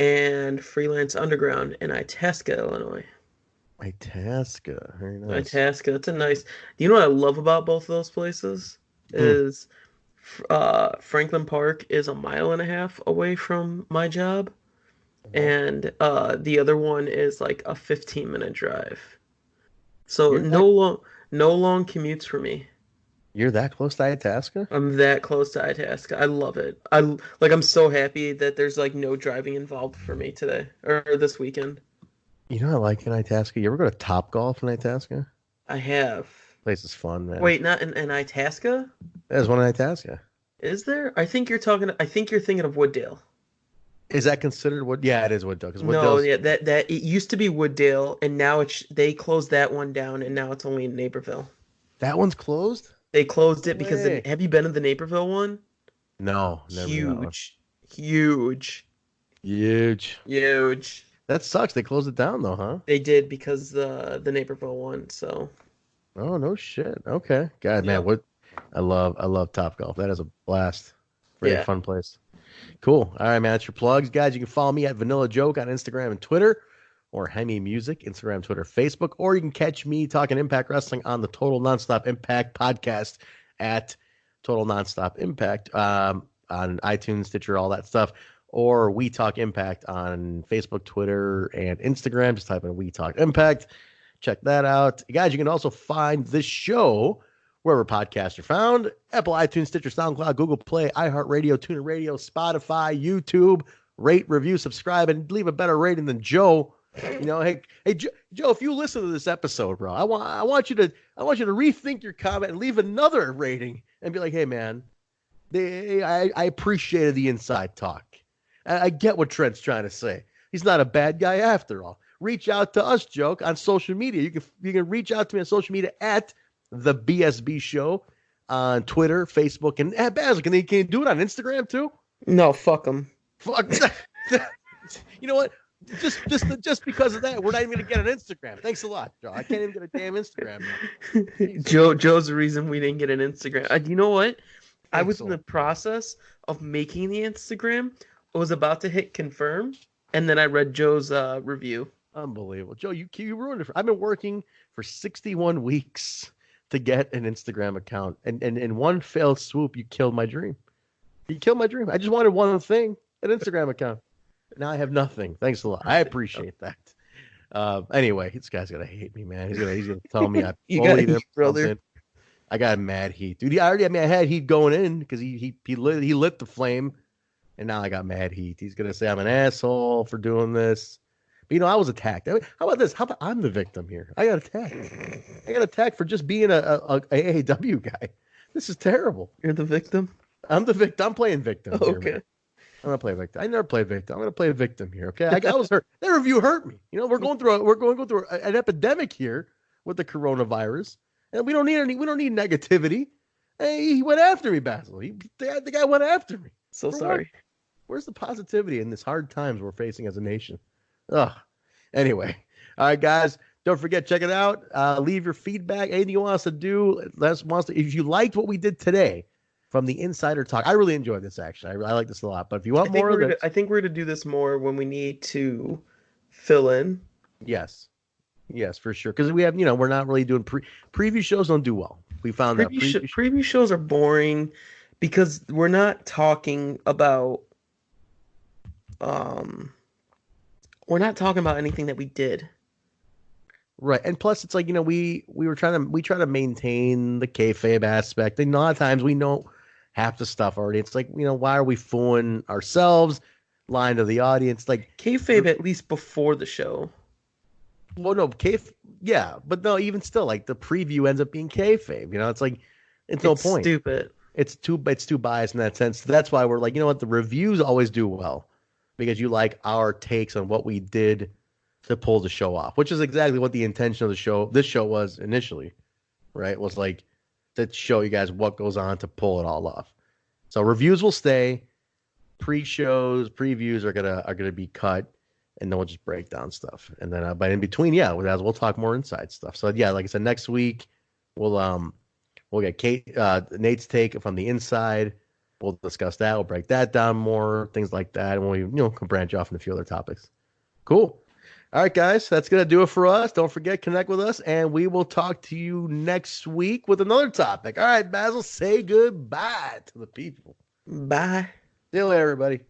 Speaker 2: and Freelance Underground in Itasca, Illinois.
Speaker 1: Itasca, very nice.
Speaker 2: Itasca, that's a nice. You know what I love about both of those places is Franklin Park is 1.5 miles away from my job, and the other one is like a 15-minute drive. So no long commutes for me.
Speaker 1: You're that close to Itasca?
Speaker 2: I'm that close to Itasca. I love it. I'm so happy that there's like no driving involved for me today or this weekend.
Speaker 1: You know what I like in Itasca? You ever go to Top Golf in Itasca?
Speaker 2: I have.
Speaker 1: Place is fun, man.
Speaker 2: Wait, not in Itasca?
Speaker 1: There's one in Itasca.
Speaker 2: Is there? I think you're thinking of Wooddale.
Speaker 1: Is that considered Wood? Yeah, it is Wooddale.
Speaker 2: No, yeah, that it used to be Wooddale, and now they closed that one down, and now it's only in Naperville.
Speaker 1: That one's closed?
Speaker 2: They closed it because have you been to the Naperville one?
Speaker 1: No, never.
Speaker 2: Huge.
Speaker 1: That sucks. They closed it down though, huh?
Speaker 2: They did because the Naperville one. So.
Speaker 1: Oh no shit. Okay, God, man, what? I love Topgolf. That is a blast. Very fun place. Cool. All right, man. That's your plugs, guys. You can follow me at Vanilla Joke on Instagram and Twitter, or HEMI Music, Instagram, Twitter, Facebook, or you can catch me talking Impact Wrestling on the Total Nonstop Impact podcast at Total Nonstop Impact on iTunes, Stitcher, all that stuff. Or We Talk Impact on Facebook, Twitter, and Instagram. Just type in We Talk Impact. Check that out. Guys, you can also find this show wherever podcasts are found: Apple, iTunes, Stitcher, SoundCloud, Google Play, iHeartRadio, TuneIn Radio, Spotify, YouTube. Rate, review, subscribe, and leave a better rating than Joe. You know, hey, Joe, if you listen to this episode, bro, I want you to rethink your comment and leave another rating and be like, hey, man, I appreciated the inside talk. I get what Trent's trying to say. He's not a bad guy after all. Reach out to us, Joke, on social media. You can reach out to me on social media at the BSB Show on Twitter, Facebook, and Basil. Can you do it on Instagram too?
Speaker 2: No, fuck them.
Speaker 1: Fuck. You know what? Just because of that, we're not even gonna get an Instagram. Thanks a lot, Joe. I can't even get a damn Instagram now.
Speaker 2: Joe's the reason we didn't get an Instagram. You know what? I was in the process of making the Instagram. I was about to hit confirm, and then I read Joe's review.
Speaker 1: Unbelievable. Joe, you ruined it. I've been working for 61 weeks to get an Instagram account. And in one failed swoop, you killed my dream. You killed my dream. I just wanted one thing, an Instagram account. Now I have nothing. Thanks a lot. I appreciate that. Anyway, this guy's gonna hate me, man. He's gonna tell me I bullied him, brother. I got mad heat, dude. I had heat going in because he lit the flame, and now I got mad heat. He's gonna say I'm an asshole for doing this. But, I was attacked. How about this? How about I'm the victim here? I got attacked. I got attacked for just being a AAW guy. This is terrible.
Speaker 2: You're the victim?
Speaker 1: I'm the victim. I'm playing victim.
Speaker 2: Okay.
Speaker 1: Here, I'm gonna play victim. I never played victim. I'm gonna play victim here. Okay. I was hurt. That review hurt me. We're going through an epidemic here with the coronavirus, and we don't need negativity. Hey, he went after me, Basil. The guy went after me.
Speaker 2: So sorry.
Speaker 1: What? Where's the positivity in this hard times we're facing as a nation? Ugh. Anyway, all right, guys. Don't forget, check it out. Leave your feedback. Anything you want us to do. If you liked what we did today from the Insider Talk, I really enjoyed this. Actually, I like this a lot. But if you want more of it,
Speaker 2: I think we're going to do this more when we need to fill in.
Speaker 1: Yes, for sure. Because we have, we're not really doing preview shows. Don't do well. We found that
Speaker 2: preview shows are boring because we're not talking about. We're not talking about anything that we did.
Speaker 1: Right. And plus it's like, we try to maintain the kayfabe aspect. And a lot of times we know half the stuff already. It's like, why are we fooling ourselves? Lying to the audience. Like
Speaker 2: kayfabe at least before the show.
Speaker 1: Well, no, yeah, but no, even still, like the preview ends up being kayfabe. It's like it's no point.
Speaker 2: Stupid.
Speaker 1: It's too biased in that sense. That's why we're like, the reviews always do well. Because you like our takes on what we did to pull the show off, which is exactly what the intention of this show was initially, right? It was like to show you guys what goes on to pull it all off. So reviews will stay, previews are gonna be cut, and then we'll just break down stuff. And then, but in between, we'll talk more inside stuff. So like I said, next week we'll get Nate's take from the inside. We'll discuss that. We'll break that down more, things like that. And we, can branch off in a few other topics. Cool. All right, guys, that's going to do it for us. Don't forget, connect with us, and we will talk to you next week with another topic. All right, Basil, say goodbye to the people.
Speaker 2: Bye.
Speaker 1: See you later, everybody.